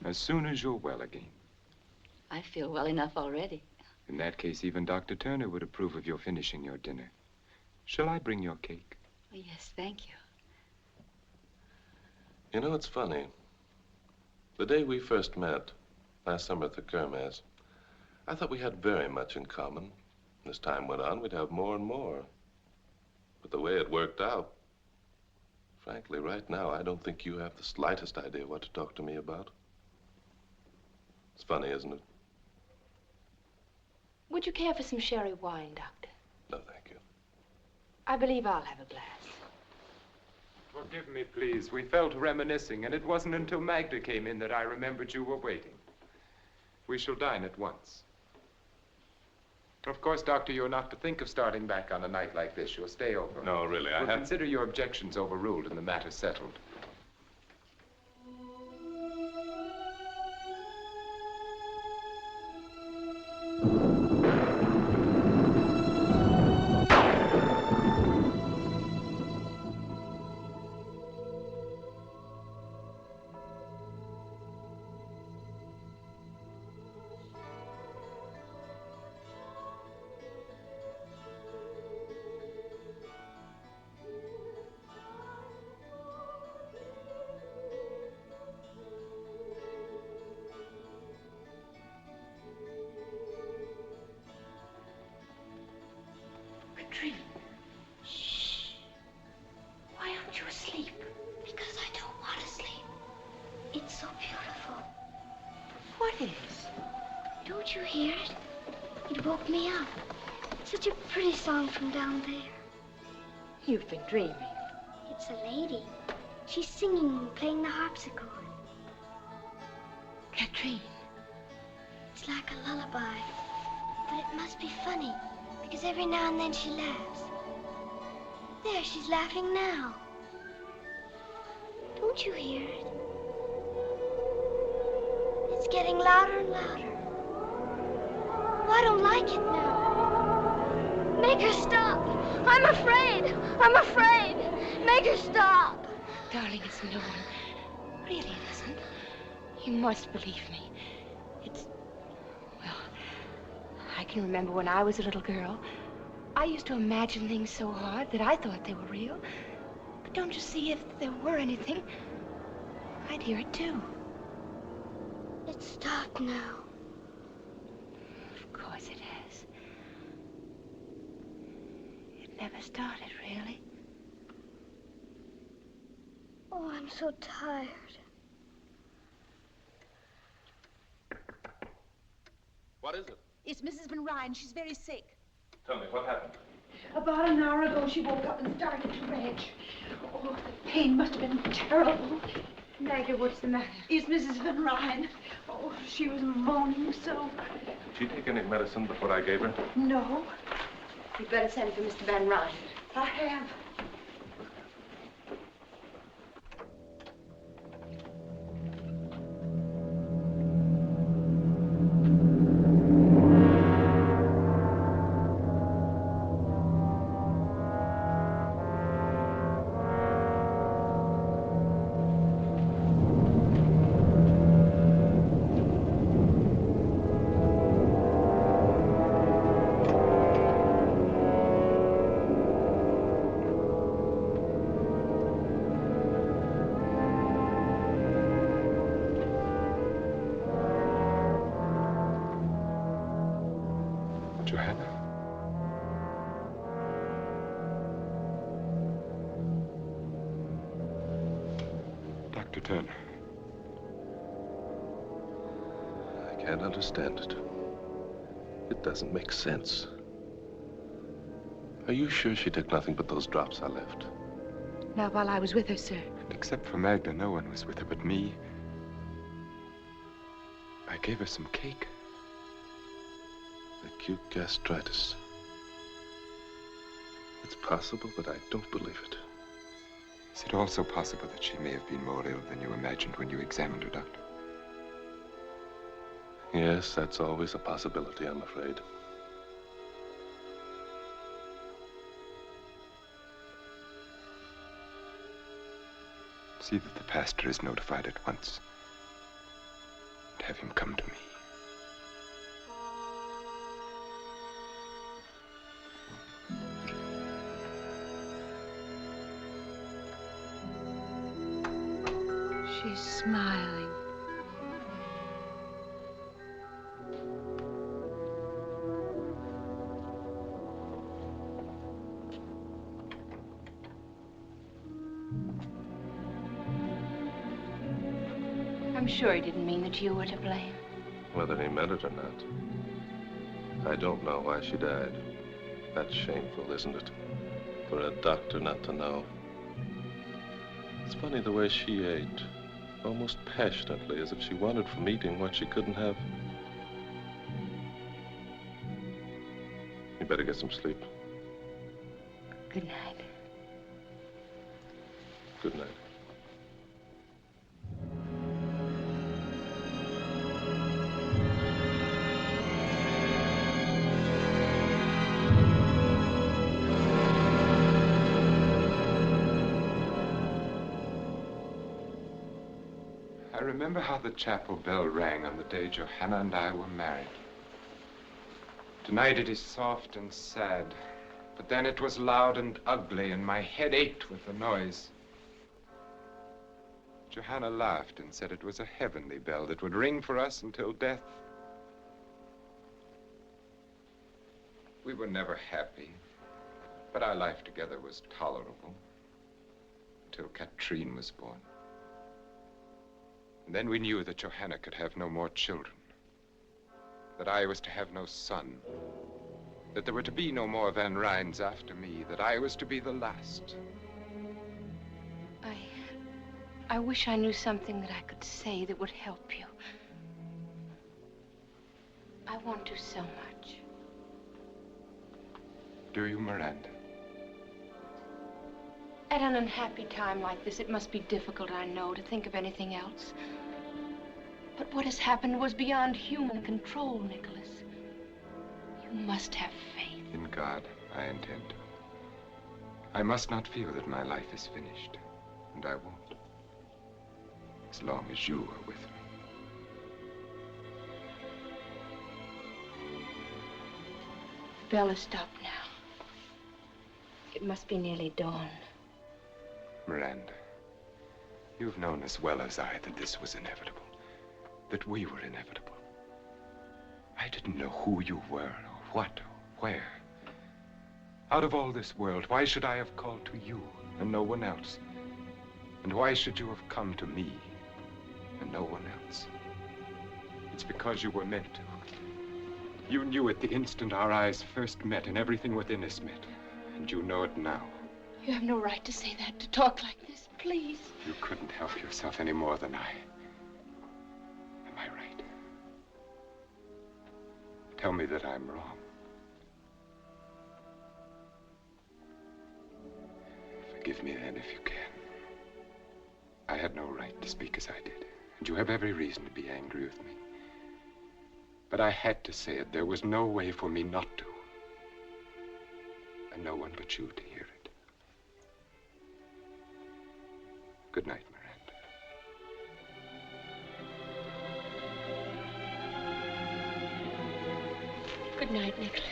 As soon as you're well again. I feel well enough already. In that case, even Dr. Turner would approve of your finishing your dinner. Shall I bring your cake? Oh, yes, thank you. You know, it's funny. The day we first met, last summer at the Kermesse, I thought we had very much in common. As time went on, we'd have more and more. But the way it worked out, frankly, right now, I don't think you have the slightest idea what to talk to me about. It's funny, isn't it? Would you care for some sherry wine, Doctor? No, thank you. I believe I'll have a glass. Forgive me, please. We fell to reminiscing, and it wasn't until Magda came in that I remembered you were waiting. We shall dine at once. Of course, Doctor, you're not to think of starting back on a night like this. You'll stay over. No, really, I We'll have... consider your objections overruled and the matter settled. Shh. Why aren't you asleep? Because I don't want to sleep. It's so beautiful. What is? Don't you hear it? It woke me up. Such a pretty song from down there. You've been dreaming. It's a lady. She's singing and playing the harpsichord. Katrine. It's like a lullaby. But it must be funny, because every now and then she laughs. There, she's laughing now. Don't you hear it? It's getting louder and louder. Oh, I don't like it now. Make her stop. I'm afraid. I'm afraid. Make her stop. Darling, it's no one. Really, it isn't. You must believe me. I can remember when I was a little girl, I used to imagine things so hard that I thought they were real. But don't you see, if there were anything, I'd hear it too. It stopped now. Of course it has. It never started, really. Oh, I'm so tired. What is it? It's Mrs. Van Ryn. She's very sick. Tell me, what happened? About an hour ago, she woke up and started to rage. Oh, the pain must have been terrible. Magda, what's the matter? It's Mrs. Van Ryn. Oh, she was moaning so. Did she take any medicine before I gave her? No. You'd better send for Mr. Van Ryn. I have. Dr. Turner? I can't understand it. It doesn't make sense. Are you sure she took nothing but those drops I left? Not while I was with her, sir. And except for Magda, no one was with her but me. I gave her some cake. Acute gastritis. It's possible, but I don't believe it. Is it also possible that she may have been more ill than you imagined when you examined her, Doctor? Yes, that's always a possibility, I'm afraid. See that the pastor is notified at once. And have him come to me. She's smiling. I'm sure he didn't mean that you were to blame. Whether he meant it or not. I don't know why she died. That's shameful, isn't it? For a doctor not to know. It's funny the way she ate. Almost passionately, as if she wanted from eating what she couldn't have. You better get some sleep. Good night. Good night. I remember how the chapel bell rang on the day Johanna and I were married. Tonight it is soft and sad, but then it was loud and ugly, and my head ached with the noise. Johanna laughed and said it was a heavenly bell that would ring for us until death. We were never happy, but our life together was tolerable until Katrine was born. And then we knew that Johanna could have no more children, that I was to have no son, that there were to be no more Van Ryns after me, that I was to be the last. I wish I knew something that I could say that would help you. I want to so much. Do you, Miranda? At an unhappy time like this, it must be difficult, I know, to think of anything else. But what has happened was beyond human control, Nicholas. You must have faith. In God, I intend to. I must not feel that my life is finished, and I won't. As long as you are with me. The bell has stopped now. It must be nearly dawn. Miranda, you've known as well as I that this was inevitable, that we were inevitable. I didn't know who you were, or what, or where. Out of all this world, why should I have called to you and no one else? And why should you have come to me and no one else? It's because you were meant to. You knew it the instant our eyes first met and everything within us met. And you know it now. You have no right to say that, to talk like this, please. You couldn't help yourself any more than I. Am I right? Tell me that I'm wrong. Forgive me then if you can. I had no right to speak as I did, and you have every reason to be angry with me. But I had to say it. There was no way for me not to. And no one but you to hear it. Good night, Miranda. Good night, Nicholas.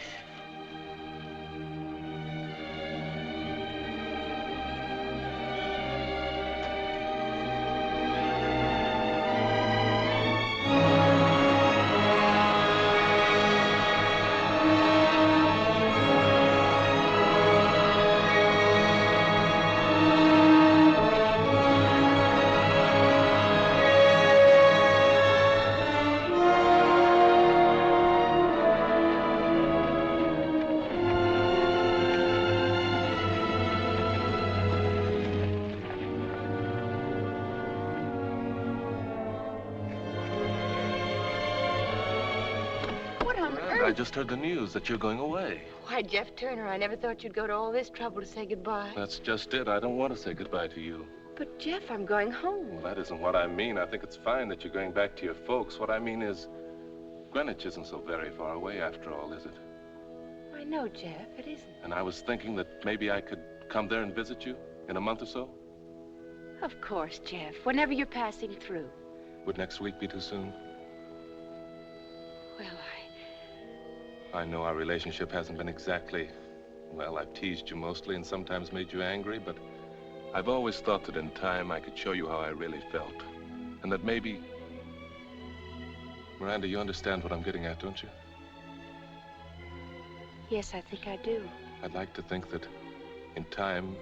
on Miranda, earth? I just heard the news that you're going away. Why, Jeff Turner, I never thought you'd go to all this trouble to say goodbye. That's just it. I don't want to say goodbye to you. But, Jeff, I'm going home. Well, that isn't what I mean. I think it's fine that you're going back to your folks. What I mean is, Greenwich isn't so very far away after all, is it? I know, Jeff, it isn't. And I was thinking that maybe I could come there and visit you in a month or so. Of course, Jeff, whenever you're passing through. Would next week be too soon? Well, I know our relationship hasn't been exactly... Well, I've teased you mostly and sometimes made you angry, but I've always thought that in time I could show you how I really felt. And that maybe... Miranda, you understand what I'm getting at, don't you? Yes, I think I do. I'd like to think that in time...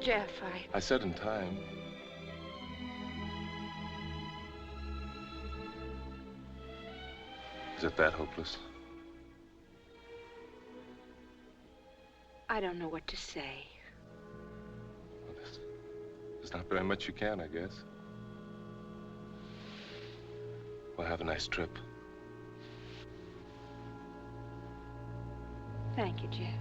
Jeff, I said in time. Is it that hopeless? I don't know what to say. Well, there's not very much you can, I guess. Well, have a nice trip. Thank you, Jeff.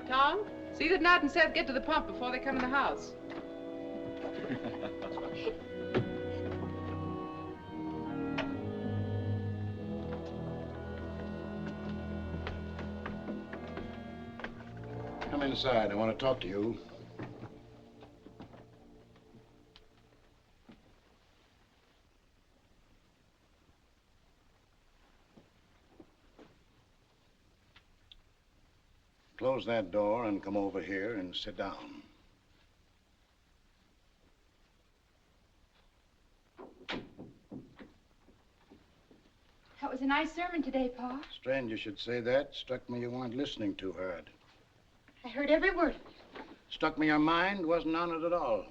Tom, see that Nat and Seth get to the pump before they come in the house. Come inside. I want to talk to you. Close that door and come over here and sit down. That was a nice sermon today, Pa. Strange you should say that. Struck me you weren't listening too hard. I heard every word. Struck me your mind wasn't on it at all.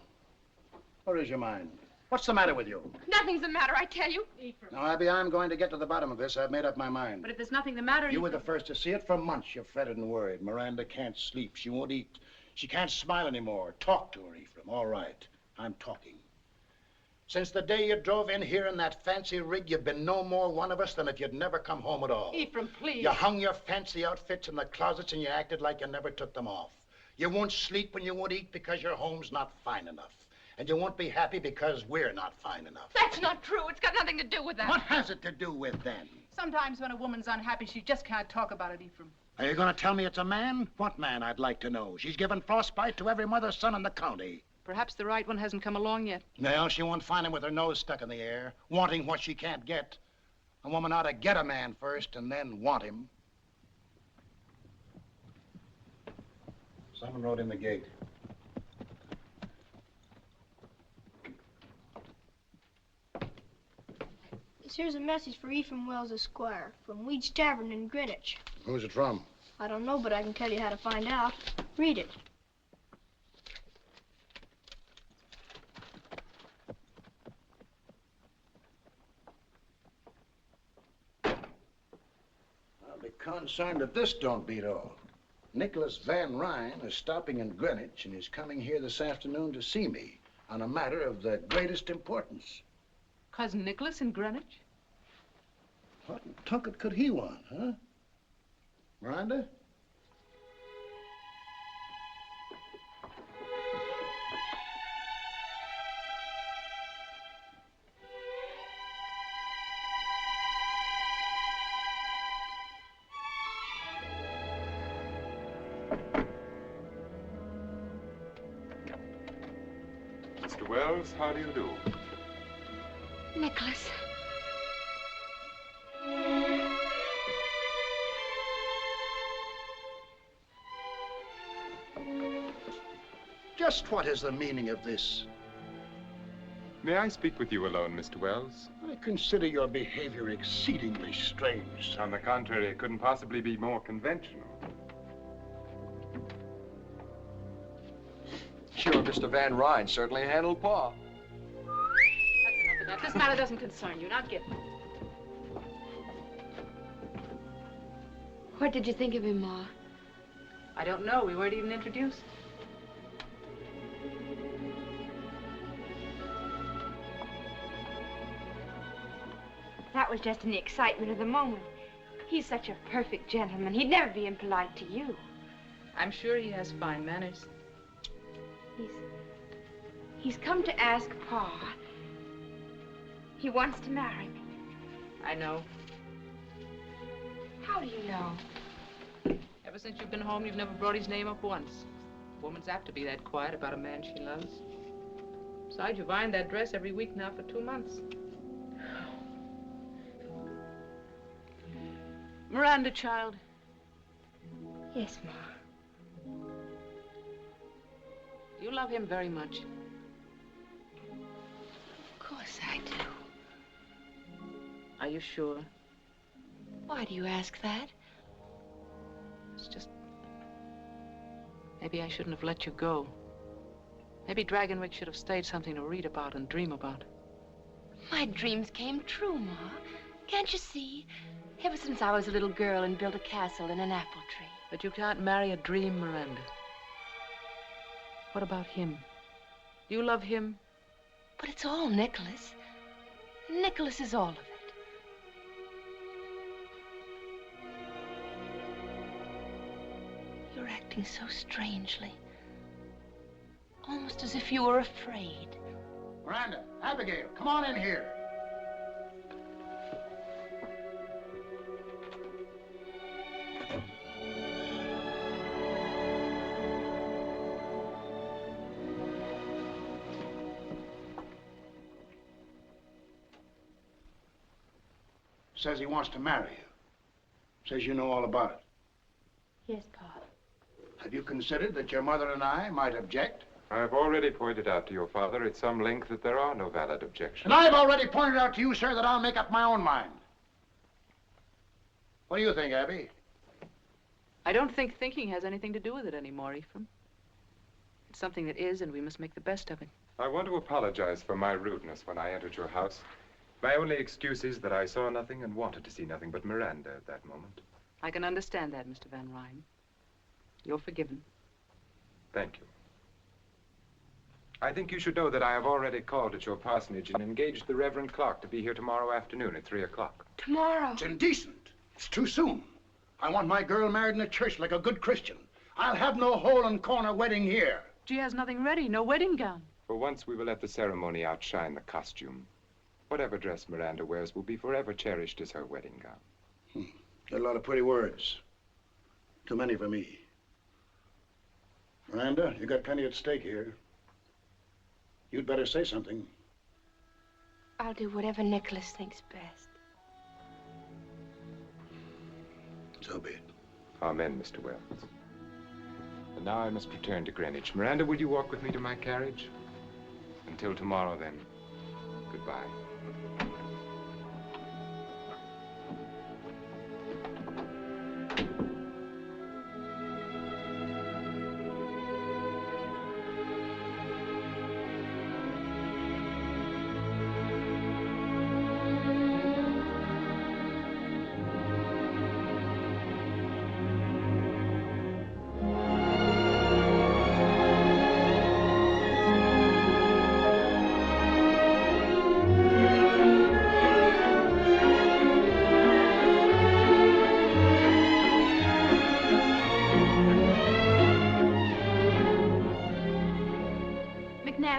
Where is your mind? What's the matter with you? Nothing's the matter, I tell you. Now, Abby, I'm going to get to the bottom of this. I've made up my mind. But if there's nothing the matter... You were the first to see it. For months, you've fretted and worried. Miranda can't sleep. She won't eat. She can't smile anymore. Talk to her, Ephraim. All right. I'm talking. Since the day you drove in here in that fancy rig, you've been no more one of us than if you'd never come home at all. Ephraim, please. You hung your fancy outfits in the closets and you acted like you never took them off. You won't sleep and you won't eat because your home's not fine enough. And you won't be happy because we're not fine enough. That's not true. It's got nothing to do with that. What has it to do with then? Sometimes when a woman's unhappy, she just can't talk about it, Ephraim. Are you going to tell me it's a man? What man, I'd like to know? She's given frostbite to every mother's son in the county. Perhaps the right one hasn't come along yet. Well, she won't find him with her nose stuck in the air, wanting what she can't get. A woman ought to get a man first and then want him. Someone rode in the gate. Here's a message for Ephraim Wells, Esquire, from Weed's Tavern in Greenwich. Who's it from? I don't know, but I can tell you how to find out. Read it. I'll be concerned if this don't beat all. Nicholas Van Ryn is stopping in Greenwich and is coming here this afternoon to see me on a matter of the greatest importance. Cousin Nicholas in Greenwich? What in Tunket could he want, huh? Miranda? Mr. Wells, how do you do? Nicholas. Just what is the meaning of this? May I speak with you alone, Mr. Wells? I consider your behavior exceedingly strange. On the contrary, it couldn't possibly be more conventional. Sure, Mr. Van Ryn certainly handled Pa. That's enough of that. This matter doesn't concern you. Now get. What did you think of him, Ma? I don't know. We weren't even introduced. That was just in the excitement of the moment. He's such a perfect gentleman. He'd never be impolite to you. I'm sure he has fine manners. He's come to ask Pa. He wants to marry me. I know. How do you know? Ever since you've been home, you've never brought his name up once. A woman's apt to be that quiet about a man she loves. Besides, you've ironed that dress every week now for 2 months. Miranda, child. Yes, Ma. You love him very much. Of course I do. Are you sure? Why do you ask that? It's just... Maybe I shouldn't have let you go. Maybe Dragonwyck should have stayed something to read about and dream about. My dreams came true, Ma. Can't you see? Ever since I was a little girl and built a castle in an apple tree. But you can't marry a dream, Miranda. What about him? Do you love him? But it's all Nicholas. Nicholas is all of it. You're acting so strangely. Almost as if you were afraid. Miranda, Abigail, come on in here. Says he wants to marry you. Says you know all about it. Yes, Pa. Have you considered that your mother and I might object? I've already pointed out to your father at some length that there are no valid objections. And I've already pointed out to you, sir, that I'll make up my own mind. What do you think, Abby? I don't think thinking has anything to do with it anymore, Ephraim. It's something that is, and we must make the best of it. I want to apologize for my rudeness when I entered your house. My only excuse is that I saw nothing and wanted to see nothing but Miranda at that moment. I can understand that, Mr. Van Ryn. You're forgiven. Thank you. I think you should know that I have already called at your parsonage and engaged the Reverend Clark to be here tomorrow afternoon at 3 o'clock. Tomorrow? It's indecent. It's too soon. I want my girl married in a church like a good Christian. I'll have no hole-and-corner wedding here. She has nothing ready, no wedding gown. For once, we will let the ceremony outshine the costume. Whatever dress Miranda wears will be forever cherished as her wedding gown. Got a lot of pretty words. Too many for me. Miranda, you got plenty at stake here. You'd better say something. I'll do whatever Nicholas thinks best. So be it. Amen, Mr. Wells. And now I must return to Greenwich. Miranda, will you walk with me to my carriage? Until tomorrow, then. Goodbye.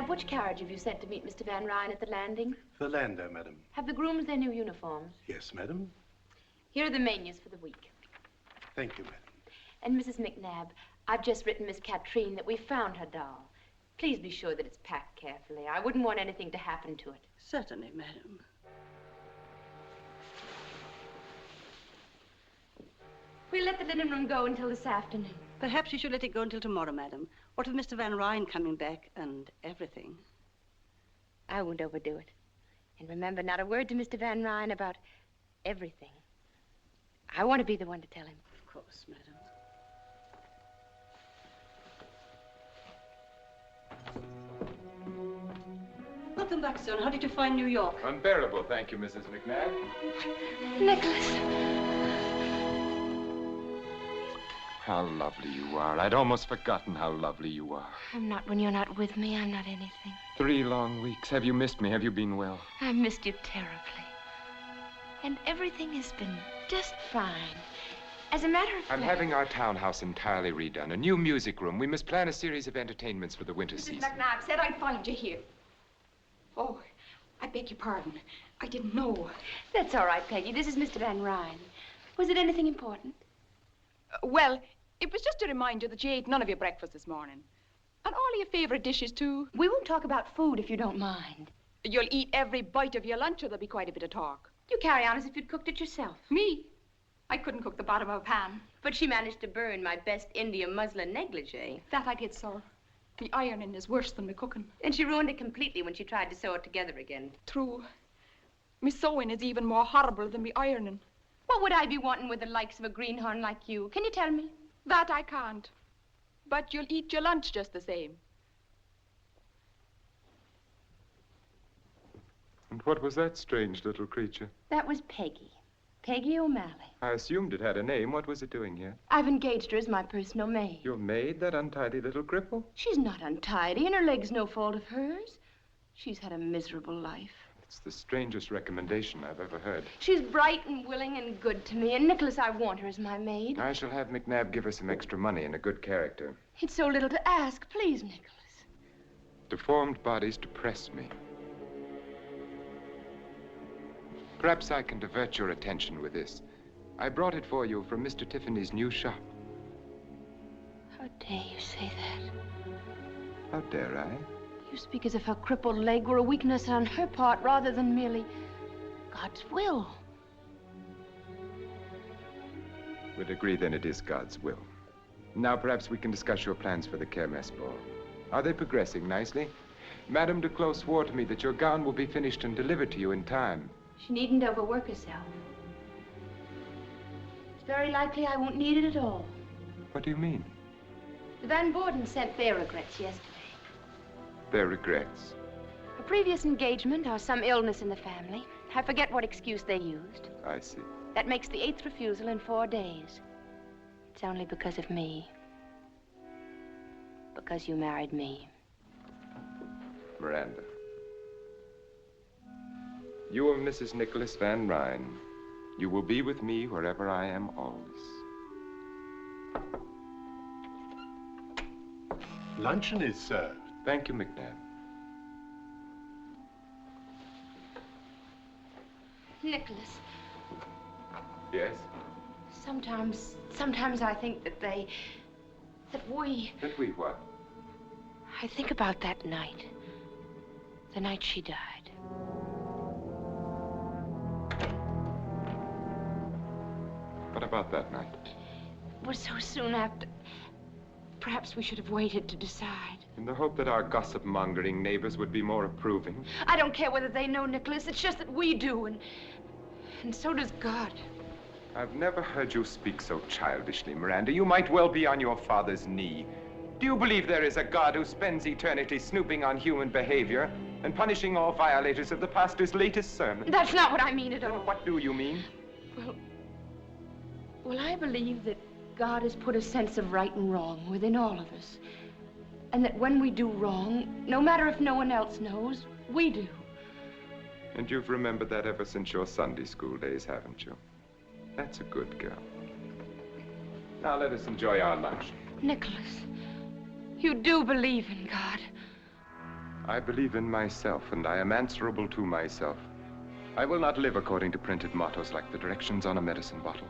Which carriage have you sent to meet Mr. Van Ryn at the landing? The lander, madam. Have the grooms their new uniforms? Yes, madam. Here are the menus for the week. Thank you, madam. And Mrs. McNabb, I've just written Miss Katrine that we found her doll. Please be sure that it's packed carefully. I wouldn't want anything to happen to it. Certainly, madam. We'll let the linen room go until this afternoon. Perhaps you should let it go until tomorrow, madam. What with Mr. Van Ryn coming back and everything? I won't overdo it. And remember, not a word to Mr. Van Ryn about everything. I want to be the one to tell him. Of course, madam. Welcome back, son. How did you find New York? Unbearable, thank you, Mrs. McNabb. Nicholas. How lovely you are. I'd almost forgotten how lovely you are. I'm not when you're not with me. I'm not anything. 3 long weeks. Have you missed me? Have you been well? I missed you terribly. And everything has been just fine. As a matter of fact... I'm having our townhouse entirely redone. A new music room. We must plan a series of entertainments for the winter season. McNabb said I'd find you here. Oh, I beg your pardon. I didn't know. That's all right, Peggy. This is Mr. Van Ryn. Was it anything important? Well, it was just to remind you that you ate none of your breakfast this morning. And all your favorite dishes, too. We won't talk about food if you don't mind. You'll eat every bite of your lunch or there'll be quite a bit of talk. You carry on as if you'd cooked it yourself. Me? I couldn't cook the bottom of a pan. But she managed to burn my best India muslin negligee. That I did, sir. The ironing is worse than the cooking. And she ruined it completely when she tried to sew it together again. True. Me sewing is even more horrible than me ironing. What would I be wanting with the likes of a greenhorn like you? Can you tell me? That I can't. But you'll eat your lunch just the same. And what was that strange little creature? That was Peggy. Peggy O'Malley. I assumed it had a name. What was it doing here? I've engaged her as my personal maid. Your maid, that untidy little cripple? She's not untidy, and her leg's no fault of hers. She's had a miserable life. It's the strangest recommendation I've ever heard. She's bright and willing and good to me, and Nicholas, I want her as my maid. I shall have McNabb give her some extra money and a good character. It's so little to ask. Please, Nicholas. Deformed bodies depress me. Perhaps I can divert your attention with this. I brought it for you from Mr. Tiffany's new shop. How dare you say that? How dare I? You speak as if her crippled leg were a weakness on her part rather than merely God's will. We'd agree then it is God's will. Now perhaps we can discuss your plans for the Kermesse ball. Are they progressing nicely? Madame Duclos swore to me that your gown will be finished and delivered to you in time. She needn't overwork herself. It's very likely I won't need it at all. What do you mean? The Van Bordens sent their regrets yesterday. Their regrets? A previous engagement or some illness in the family. I forget what excuse they used. I see. That makes the 8th refusal in 4 days. It's only because of me. Because you married me. Miranda. You are Mrs. Nicholas Van Ryn. You will be with me wherever I am always. Luncheon is served. Thank you, McNabb. Nicholas. Yes? Sometimes I think that we... That we what? I think about that night. The night she died. What about that night? It was so soon after. Perhaps we should have waited to decide. In the hope that our gossip-mongering neighbors would be more approving. I don't care whether they know, Nicholas. It's just that we do, and so does God. I've never heard you speak so childishly, Miranda. You might well be on your father's knee. Do you believe there is a God who spends eternity snooping on human behavior and punishing all violators of the pastor's latest sermon? That's not what I mean at all. What do you mean? Well, I believe that God has put a sense of right and wrong within all of us. And that when we do wrong, no matter if no one else knows, we do. And you've remembered that ever since your Sunday school days, haven't you? That's a good girl. Now let us enjoy our lunch. Nicholas, you do believe in God. I believe in myself, and I am answerable to myself. I will not live according to printed mottos like the directions on a medicine bottle.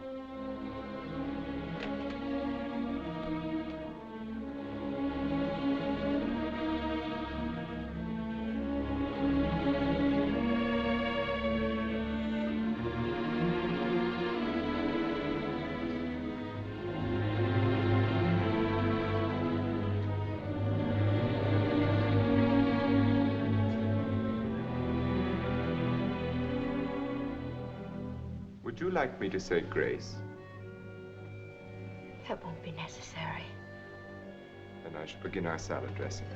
Would you like me to say grace? That won't be necessary. Then I shall begin our salad dressing.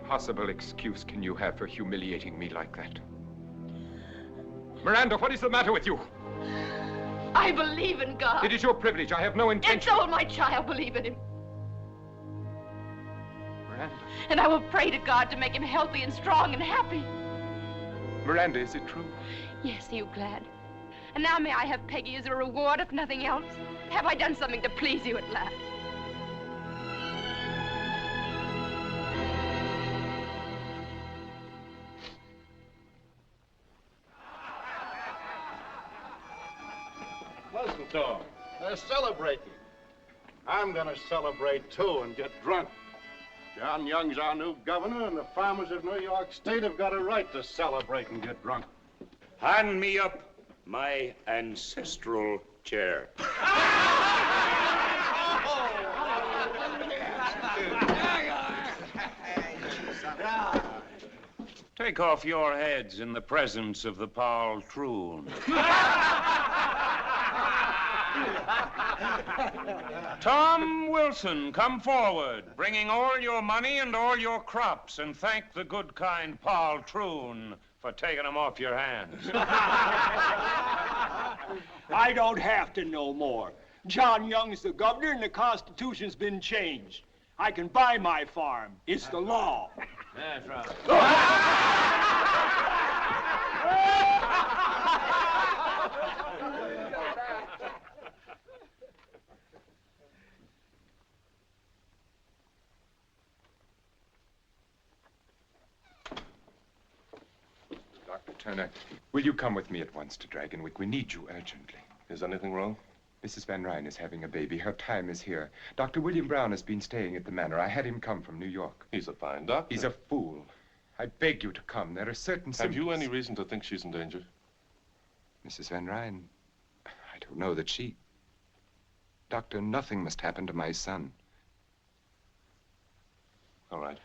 Possible excuse can you have for humiliating me like that? Miranda, what is the matter with you? I believe in God. It is your privilege. I have no And intention. so will my child believe in him. Miranda. And I will pray to God to make him healthy and strong and happy. Miranda, is it true? Yes, are you glad? And now may I have Peggy as a reward, if nothing else? Have I done something to please you at last? Listen to 'em. They're celebrating. I'm gonna celebrate too and get drunk. John Young's our new governor, and the farmers of New York State have got a right to celebrate and get drunk. Hand me up my ancestral chair. Take off your heads in the presence of the poltroon. Tom Wilson, come forward, bringing all your money and all your crops, and thank the good, kind poltroon for taking them off your hands. I don't have to know more. John Young's the governor, and the Constitution's been changed. I can buy my farm. It's the law. That's right. Dr. Turner, will you come with me at once to Dragonwyck? We need you urgently. Is anything wrong? Mrs. Van Ryn is having a baby. Her time is here. Dr. William Brown has been staying at the manor. I had him come from New York. He's a fine doctor. He's a fool. I beg you to come. There are certain symptoms. Have you any reason to think she's in danger? Mrs. Van Ryn, I don't know that she... Doctor, nothing must happen to my son. All right.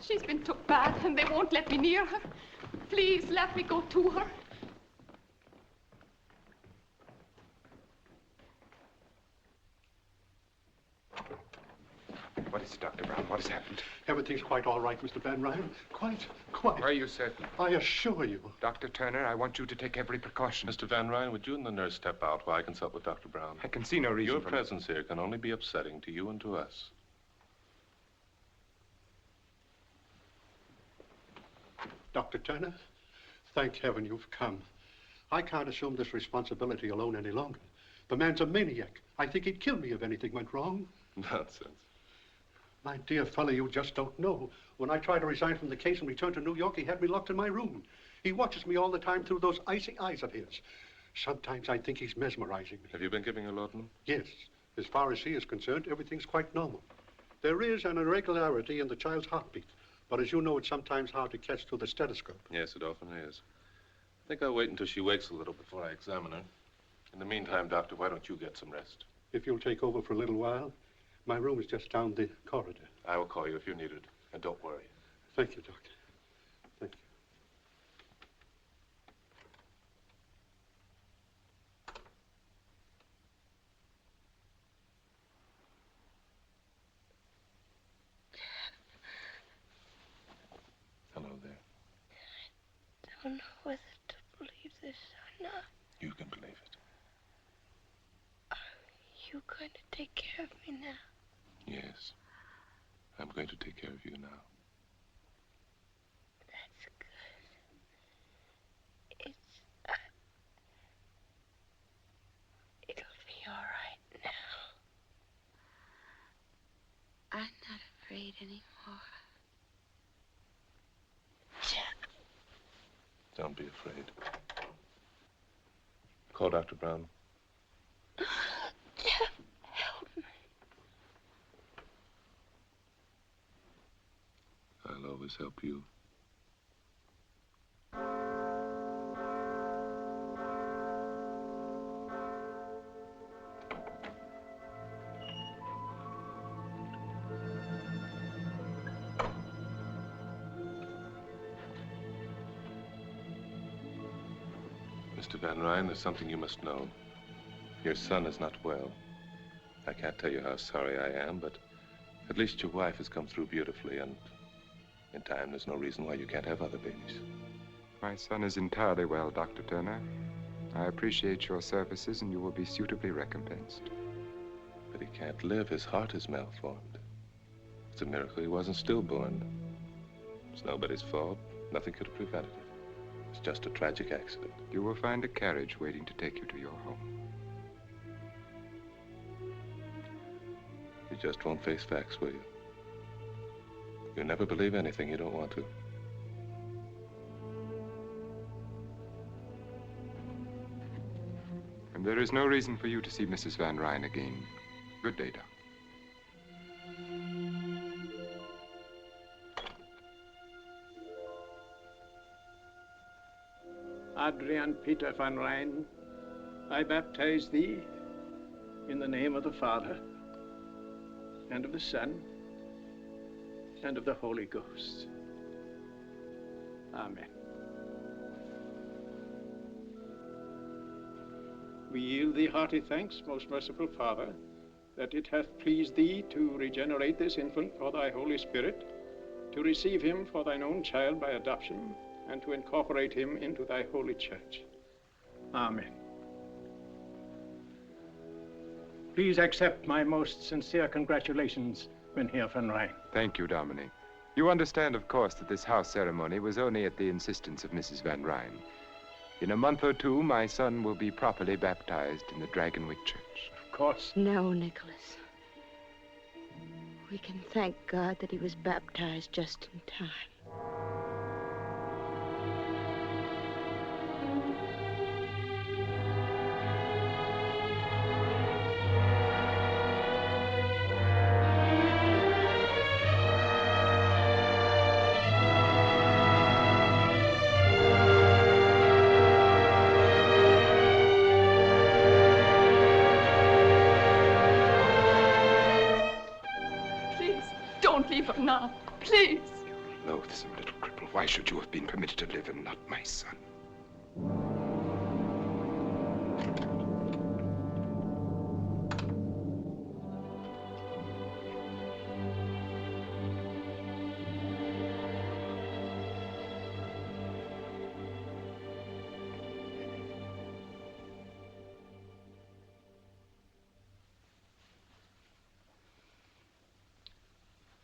She's been took bad, and they won't let me near her. Please, let me go to her. What is it, Dr. Brown? What has happened? Everything's quite all right, Mr. Van Ryn. Quite. Are you certain? I assure you. Dr. Turner, I want you to take every precaution. Mr. Van Ryn, would you and the nurse step out while I consult with Dr. Brown? I can see no reason Your for... presence here can only be upsetting to you and to us. Dr. Turner, thank heaven you've come. I can't assume this responsibility alone any longer. The man's a maniac. I think he'd kill me if anything went wrong. Nonsense. My dear fellow, you just don't know. When I tried to resign from the case and return to New York, he had me locked in my room. He watches me all the time through those icy eyes of his. Sometimes I think he's mesmerizing me. Have you been giving her laudanum? Yes. As far as he is concerned, everything's quite normal. There is an irregularity in the child's heartbeat. But as you know, it's sometimes hard to catch through the stethoscope. Yes, it often is. I think I'll wait until she wakes a little before I examine her. In the meantime, Doctor, why don't you get some rest? If you'll take over for a little while, my room is just down the corridor. I will call you if you need it. And don't worry. Thank you, Doctor. Thank you. Hello there. I don't know whether to believe this or not. You can believe it. Are you going to take care of me now? Yes. I'm going to take care of you now. That's good. It'll be all right now. afraid anymore. Don't be afraid. Call Dr. Brown. Jeff, help me. I'll always help you. Mr. Van Ryn, there's something you must know. Your son is not well. I can't tell you how sorry I am, but at least your wife has come through beautifully, and in time, there's no reason why you can't have other babies. My son is entirely well, Dr. Turner. I appreciate your services, and you will be suitably recompensed. But he can't live. His heart is malformed. It's a miracle he wasn't stillborn. It's nobody's fault. Nothing could have prevented it. It's just a tragic accident. You will find a carriage waiting to take you to your home. You just won't face facts, will you? You never believe anything you don't want to. And there is no reason for you to see Mrs. Van Ryn again. Good day, Doc. Adrian Peter van Ryn, I baptize thee in the name of the Father, and of the Son, and of the Holy Ghost. Amen. We yield thee hearty thanks, most merciful Father, that it hath pleased thee to regenerate this infant for thy Holy Spirit, to receive him for thine own child by adoption, and to incorporate him into thy holy church. Amen. Please accept my most sincere congratulations, Mynheer van Ryn. Thank you, Dominic. You understand, of course, that this house ceremony was only at the insistence of Mrs. Van Ryn. In a month or two, my son will be properly baptized in the Dragonwyck Church. Of course. No, Nicholas. We can thank God that he was baptized just in time. Now, please. You loathsome little cripple. Why should you have been permitted to live and not my son?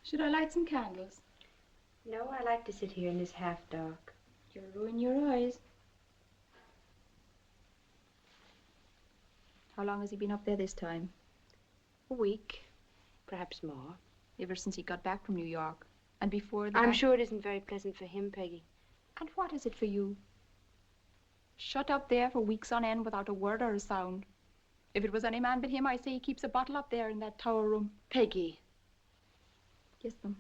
Should I light some candles? No, I like to sit here in this half-dark. You'll ruin your eyes. How long has he been up there this time? A week, perhaps more. Ever since he got back from New York. And before that... I'm sure it isn't very pleasant for him, Peggy. And what is it for you? Shut up there for weeks on end without a word or a sound. If it was any man but him, I say he keeps a bottle up there in that tower room. Peggy. Kiss them.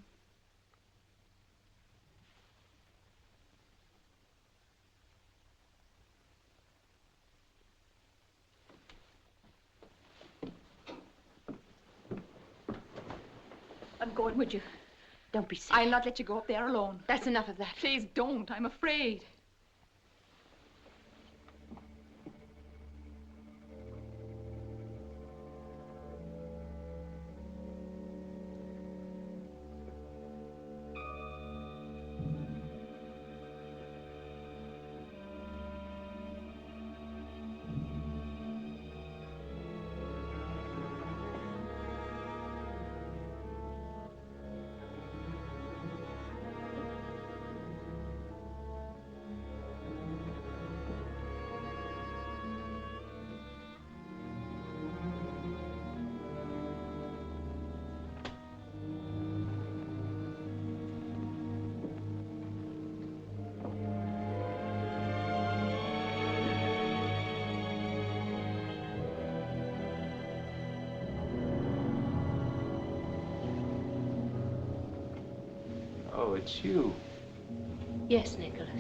I'm going, would you? Don't be sick. I'll not let you go up there alone. That's enough of that. Please don't. I'm afraid. Oh, it's you. Yes, Nicholas.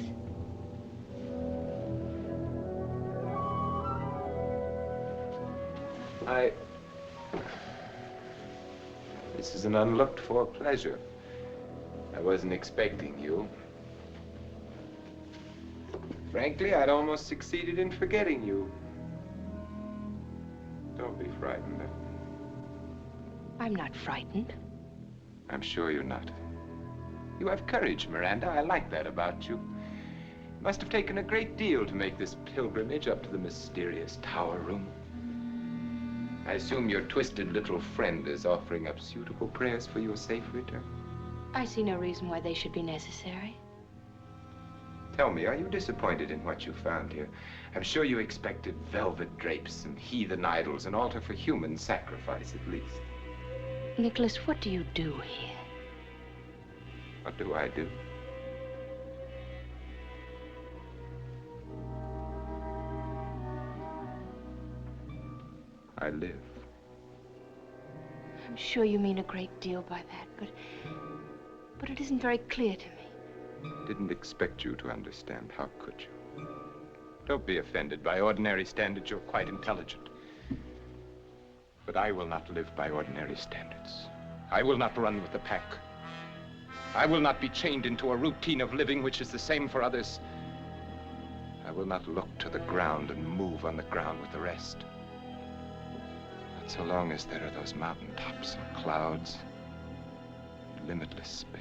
This is an unlooked-for pleasure. I wasn't expecting you. Frankly, I'd almost succeeded in forgetting you. Don't be frightened of me. I'm not frightened. I'm sure you're not. You have courage, Miranda. I like that about you. It must have taken a great deal to make this pilgrimage up to the mysterious tower room. I assume your twisted little friend is offering up suitable prayers for your safe return. I see no reason why they should be necessary. Tell me, are you disappointed in what you found here? I'm sure you expected velvet drapes and heathen idols, an altar for human sacrifice at least. Nicholas, what do you do here? What do I do? I live. I'm sure you mean a great deal by that, but it isn't very clear to me. Didn't expect you to understand. How could you? Don't be offended. By ordinary standards, you're quite intelligent. But I will not live by ordinary standards. I will not run with the pack. I will not be chained into a routine of living which is the same for others. I will not look to the ground and move on the ground with the rest. Not so long as there are those mountaintops and clouds, and limitless space.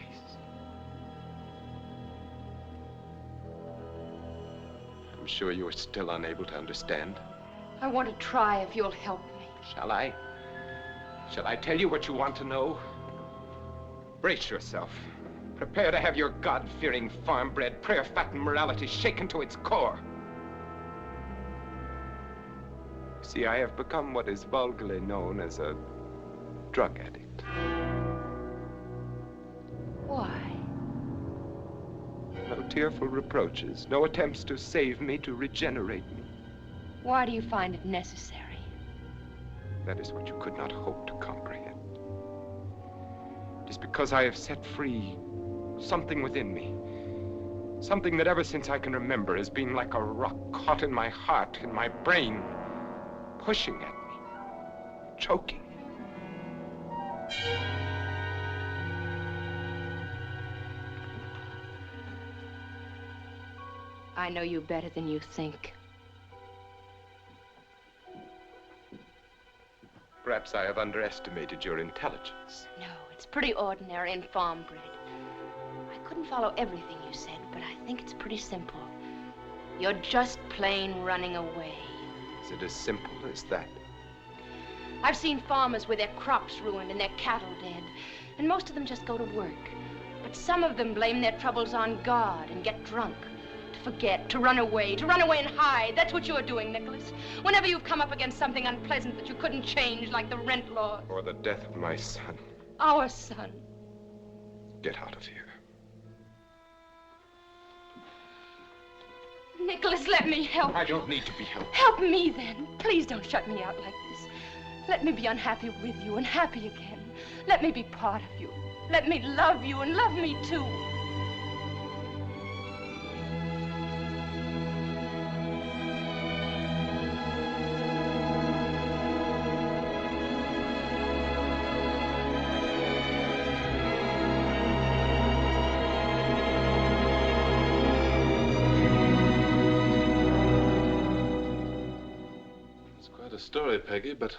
I'm sure you are still unable to understand. I want to try if you'll help me. Shall I? Shall I tell you what you want to know? Brace yourself. Prepare to have your God-fearing, farm-bred, prayer-fattened morality shaken to its core. See, I have become what is vulgarly known as a drug addict. Why? No tearful reproaches, no attempts to save me, to regenerate me. Why do you find it necessary? That is what you could not hope to comprehend. It is because I have set free something within me. Something that ever since I can remember has been like a rock caught in my heart, in my brain, pushing at me, choking. I know you better than you think. Perhaps I have underestimated your intelligence. No, it's pretty ordinary and farm-bred. I couldn't follow everything you said, but I think it's pretty simple. You're just plain running away. Is it as simple as that? I've seen farmers with their crops ruined and their cattle dead, and most of them just go to work. But some of them blame their troubles on God and get drunk. To forget, to run away and hide. That's what you're doing, Nicholas. Whenever you've come up against something unpleasant that you couldn't change, like the rent law. Or the death of my son. Our son. Get out of here. Nicholas, let me help. I don't need to be helped. Help me, then. Please don't shut me out like this. Let me be unhappy with you and happy again. Let me be part of you. Let me love you and love me, too. Story, Peggy, but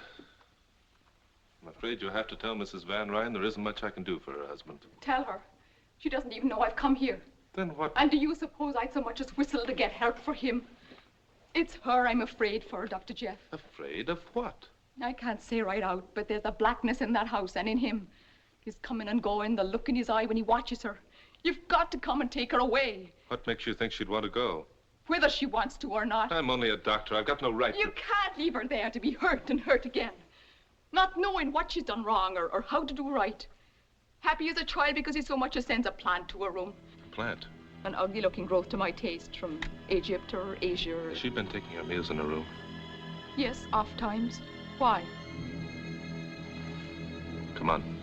I'm afraid you'll have to tell Mrs. Van Ryn there isn't much I can do for her husband. Tell her. She doesn't even know I've come here. Then what? And do you suppose I'd so much as whistle to get help for him? It's her I'm afraid for, Dr. Jeff. Afraid of what? I can't say right out, but there's a blackness in that house and in him. His coming and going, the look in his eye when he watches her. You've got to come and take her away. What makes you think she'd want to go? Whether she wants to or not. I'm only a doctor. I've got no right You can't leave her there to be hurt and hurt again. Not knowing what she's done wrong or how to do right. Happy as a child because he so much as sends a plant to her room. Plant? An ugly-looking growth to my taste from Egypt or Asia or... Has she been taking her meals in her room? Yes, oft times. Why? Come on.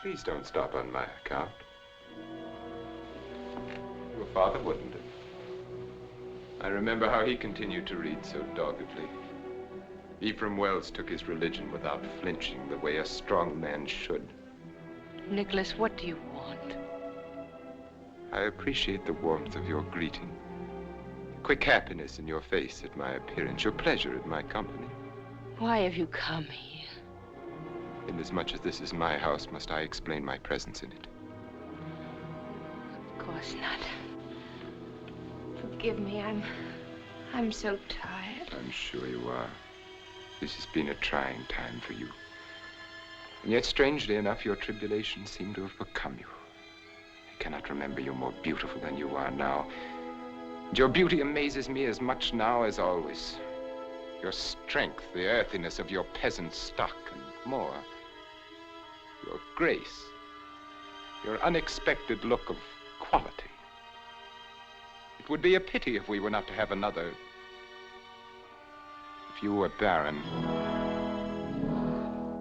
Please don't stop on my account. Your father wouldn't have. I remember how he continued to read so doggedly. Ephraim Wells took his religion without flinching, the way a strong man should. Nicholas, what do you want? I appreciate the warmth of your greeting, the quick happiness in your face at my appearance, your pleasure at my company. Why have you come here? Inasmuch as this is my house, must I explain my presence in it? Of course not. Forgive me, I'm so tired. I'm sure you are. This has been a trying time for you. And yet, strangely enough, your tribulations seem to have become you. I cannot remember you more beautiful than you are now. And your beauty amazes me as much now as always. Your strength, the earthiness of your peasant stock, and more, your grace, your unexpected look of quality. It would be a pity if we were not to have another. If you were barren.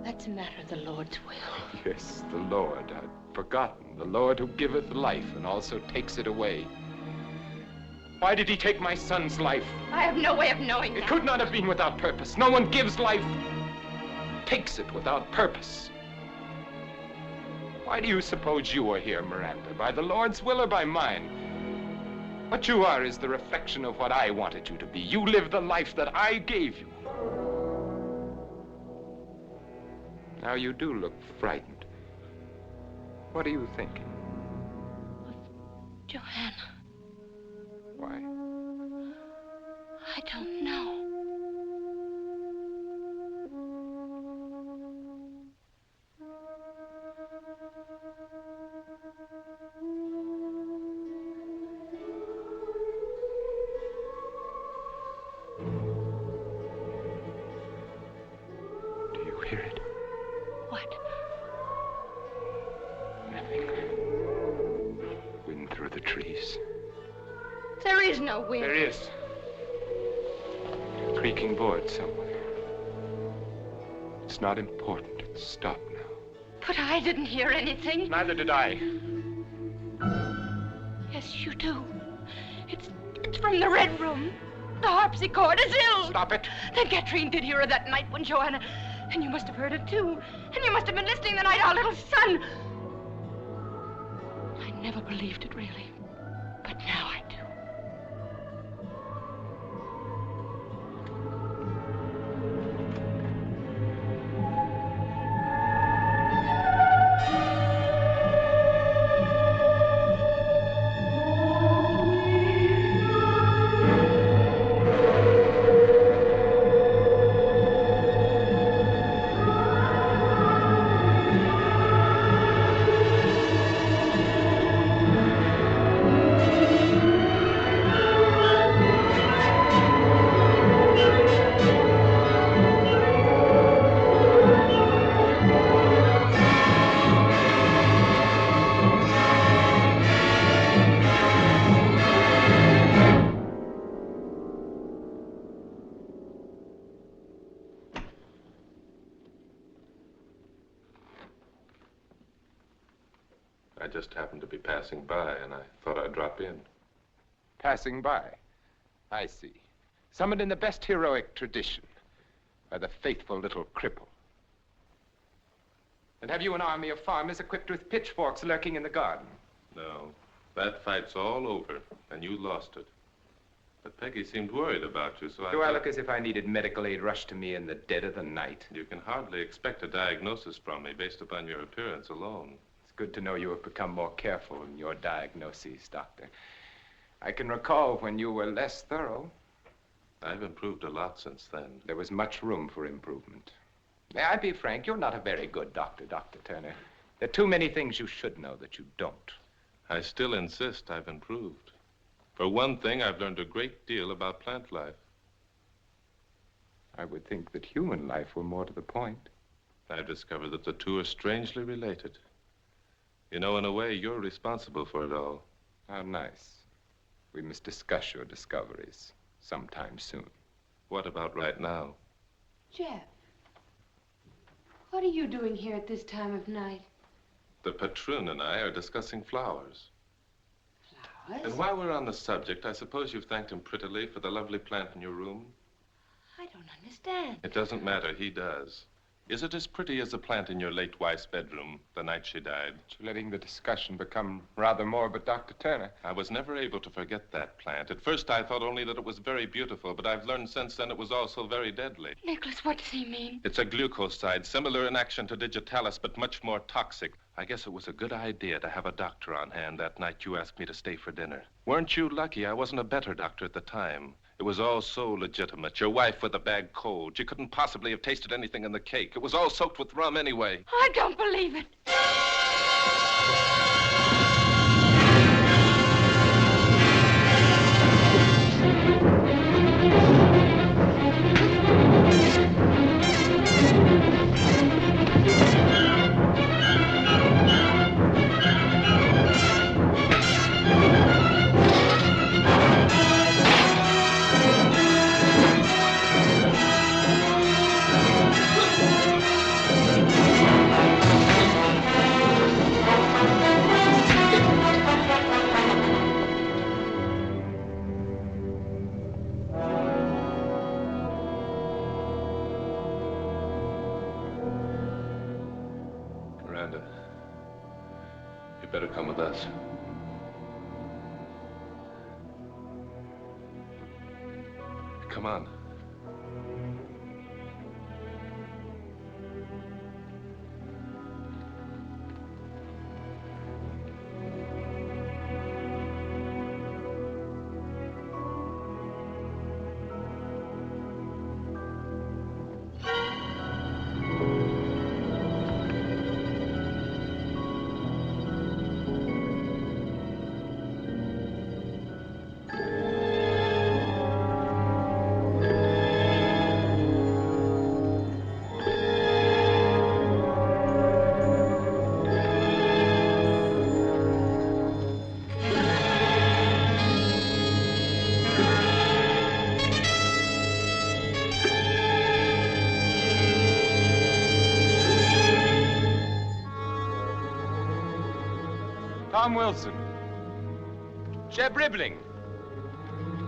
That's a matter of the Lord's will. Yes, the Lord. I'd forgotten. The Lord who giveth life and also takes it away. Why did he take my son's life? I have no way of knowing that. It could not have been without purpose. No one gives life, takes it without purpose. Why do you suppose you are here, Miranda? By the Lord's will or by mine? What you are is the reflection of what I wanted you to be. You live the life that I gave you. Now you do look frightened. What are you thinking? Johanna. Why? I don't know. Do you hear it? What? Nothing. Wind through the trees. There is no wind. There is. A creaking board somewhere. It's not important. It's stopped now. But I didn't hear anything. Neither did I. Yes, you do. It's from the Red Room. The harpsichord is ill. Stop it. Then Katrine did hear her that night when Johanna... And you must have heard it, too. And you must have been listening the night our little son... I never believed it, really. But now I do. I just happened to be passing by, and I thought I'd drop in. Passing by. I see. Summoned in the best heroic tradition by the faithful little cripple. And have you an army of farmers equipped with pitchforks lurking in the garden? No, that fight's all over, and you lost it. But Peggy seemed worried about you, so I Do I thought- look as if I needed medical aid rushed to me in the dead of the night? You can hardly expect a diagnosis from me based upon your appearance alone. It's good to know you have become more careful in your diagnoses, Doctor. I can recall when you were less thorough. I've improved a lot since then. There was much room for improvement. May I be frank? You're not a very good doctor, Dr. Turner. There are too many things you should know that you don't. I still insist I've improved. For one thing, I've learned a great deal about plant life. I would think that human life were more to the point. I've discovered that the two are strangely related. You know, in a way, you're responsible for it all. How nice. We must discuss your discoveries sometime soon. What about right now? Jeff, what are you doing here at this time of night? The patroon and I are discussing flowers. Flowers? And while we're on the subject, I suppose you've thanked him prettily for the lovely plant in your room? I don't understand. It doesn't matter, he does. Is it as pretty as the plant in your late wife's bedroom the night she died? You're letting the discussion become rather morbid, Dr. Turner. I was never able to forget that plant. At first, I thought only that it was very beautiful, but I've learned since then it was also very deadly. Nicholas, what does he mean? It's a glucoside, similar in action to digitalis, but much more toxic. I guess it was a good idea to have a doctor on hand that night you asked me to stay for dinner. Weren't you lucky I wasn't a better doctor at the time? It was all so legitimate. Your wife with a bad cold. She couldn't possibly have tasted anything in the cake. It was all soaked with rum anyway. I don't believe it. Miranda, you better come with us. Come on. Tom Wilson, Jeb Ribbling,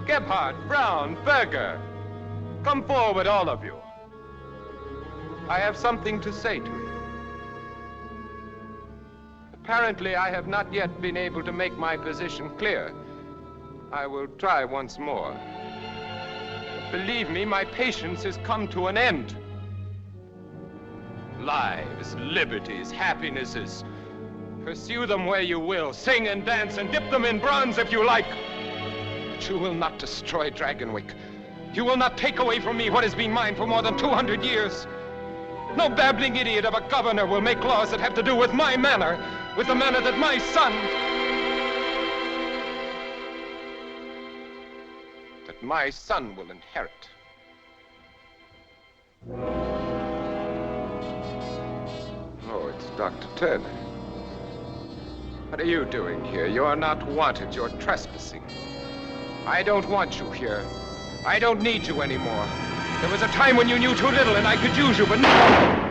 Gebhardt, Brown, Berger. Come forward, all of you. I have something to say to you. Apparently, I have not yet been able to make my position clear. I will try once more. Believe me, my patience has come to an end. Lives, liberties, happinesses. Pursue them where you will. Sing and dance and dip them in bronze if you like. But you will not destroy Dragonwyck. You will not take away from me what has been mine for more than 200 years. No babbling idiot of a governor will make laws that have to do with my manor, with the manor that my son... that my son will inherit. Oh, it's Dr. Tierney. What are you doing here? You're not wanted. You're trespassing. I don't want you here. I don't need you anymore. There was a time when you knew too little and I could use you, but now...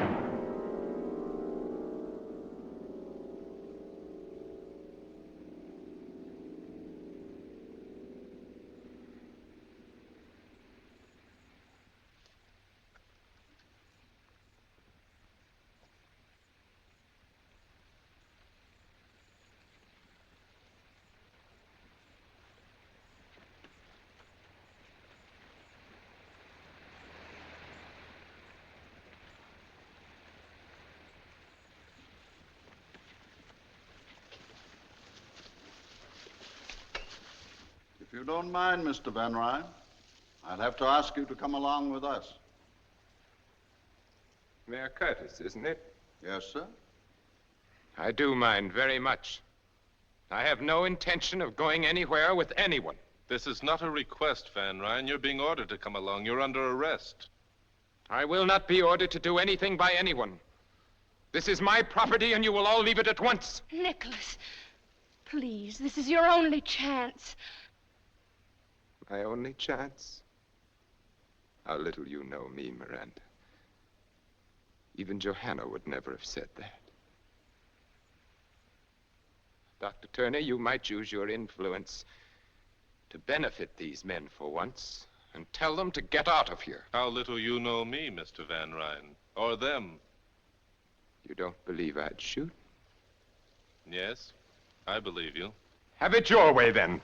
If you don't mind, Mr. Van Ryn, I'll have to ask you to come along with us. Mayor Curtis, isn't it? Yes, sir. I do mind very much. I have no intention of going anywhere with anyone. This is not a request, Van Ryn. You're being ordered to come along. You're under arrest. I will not be ordered to do anything by anyone. This is my property, and you will all leave it at once. Nicholas, please, this is your only chance. My only chance? How little you know me, Miranda. Even Johanna would never have said that. Dr. Turner, you might use your influence to benefit these men for once and tell them to get out of here. How little you know me, Mr. Van Ryn, or them. You don't believe I'd shoot? Yes, I believe you. Have it your way, then.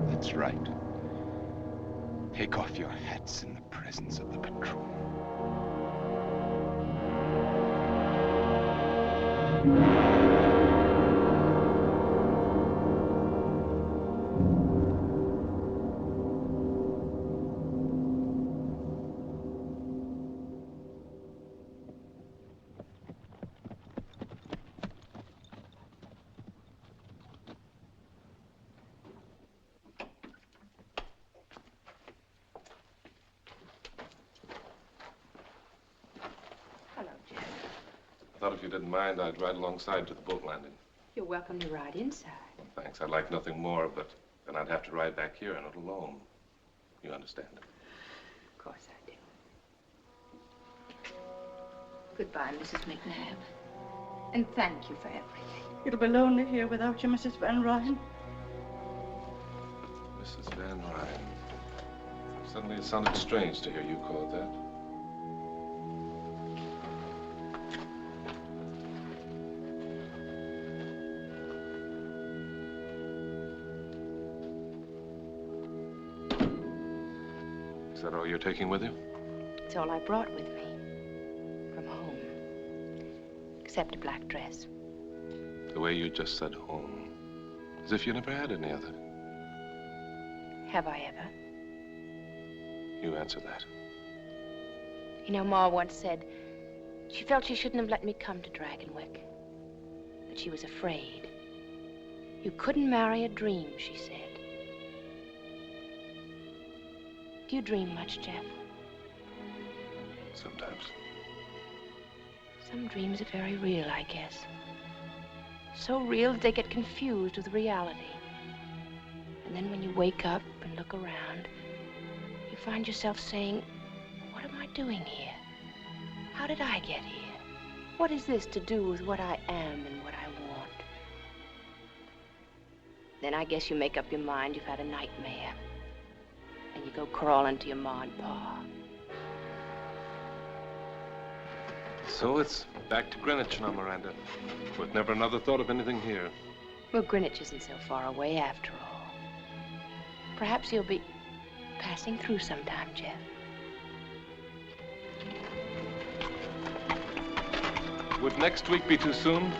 That's right. Take off your hats in the presence of the patrol. Hello, Jeff. I thought if you didn't mind, I'd ride alongside to the boat landing. You're welcome to ride inside. Thanks. I'd like nothing more, but then I'd have to ride back here and not alone. You understand? Of course I do. Goodbye, Mrs. McNabb. And thank you for everything. It'll be lonely here without you, Mrs. Van Ryn. Mrs. Van Ryn. Suddenly it sounded strange to hear you call it that. Is that all you're taking with you? It's all I brought with me from home, except a black dress. The way you just said home. As if you never had any other. Have I ever? You answer that. You know, Ma once said she felt she shouldn't have let me come to Dragonwyck. That she was afraid. You couldn't marry a dream, she said. Do you dream much, Jeff? Sometimes. Some dreams are very real, I guess. So real that they get confused with reality. And then when you wake up and look around, you find yourself saying, what am I doing here? How did I get here? What is this to do with what I am and what I want? Then I guess you make up your mind you've had a nightmare. And you go crawling to your Ma and Pa. So it's back to Greenwich now, Miranda. With never another thought of anything here. Well, Greenwich isn't so far away after all. Perhaps you'll be passing through sometime, Jeff. Would next week be too soon?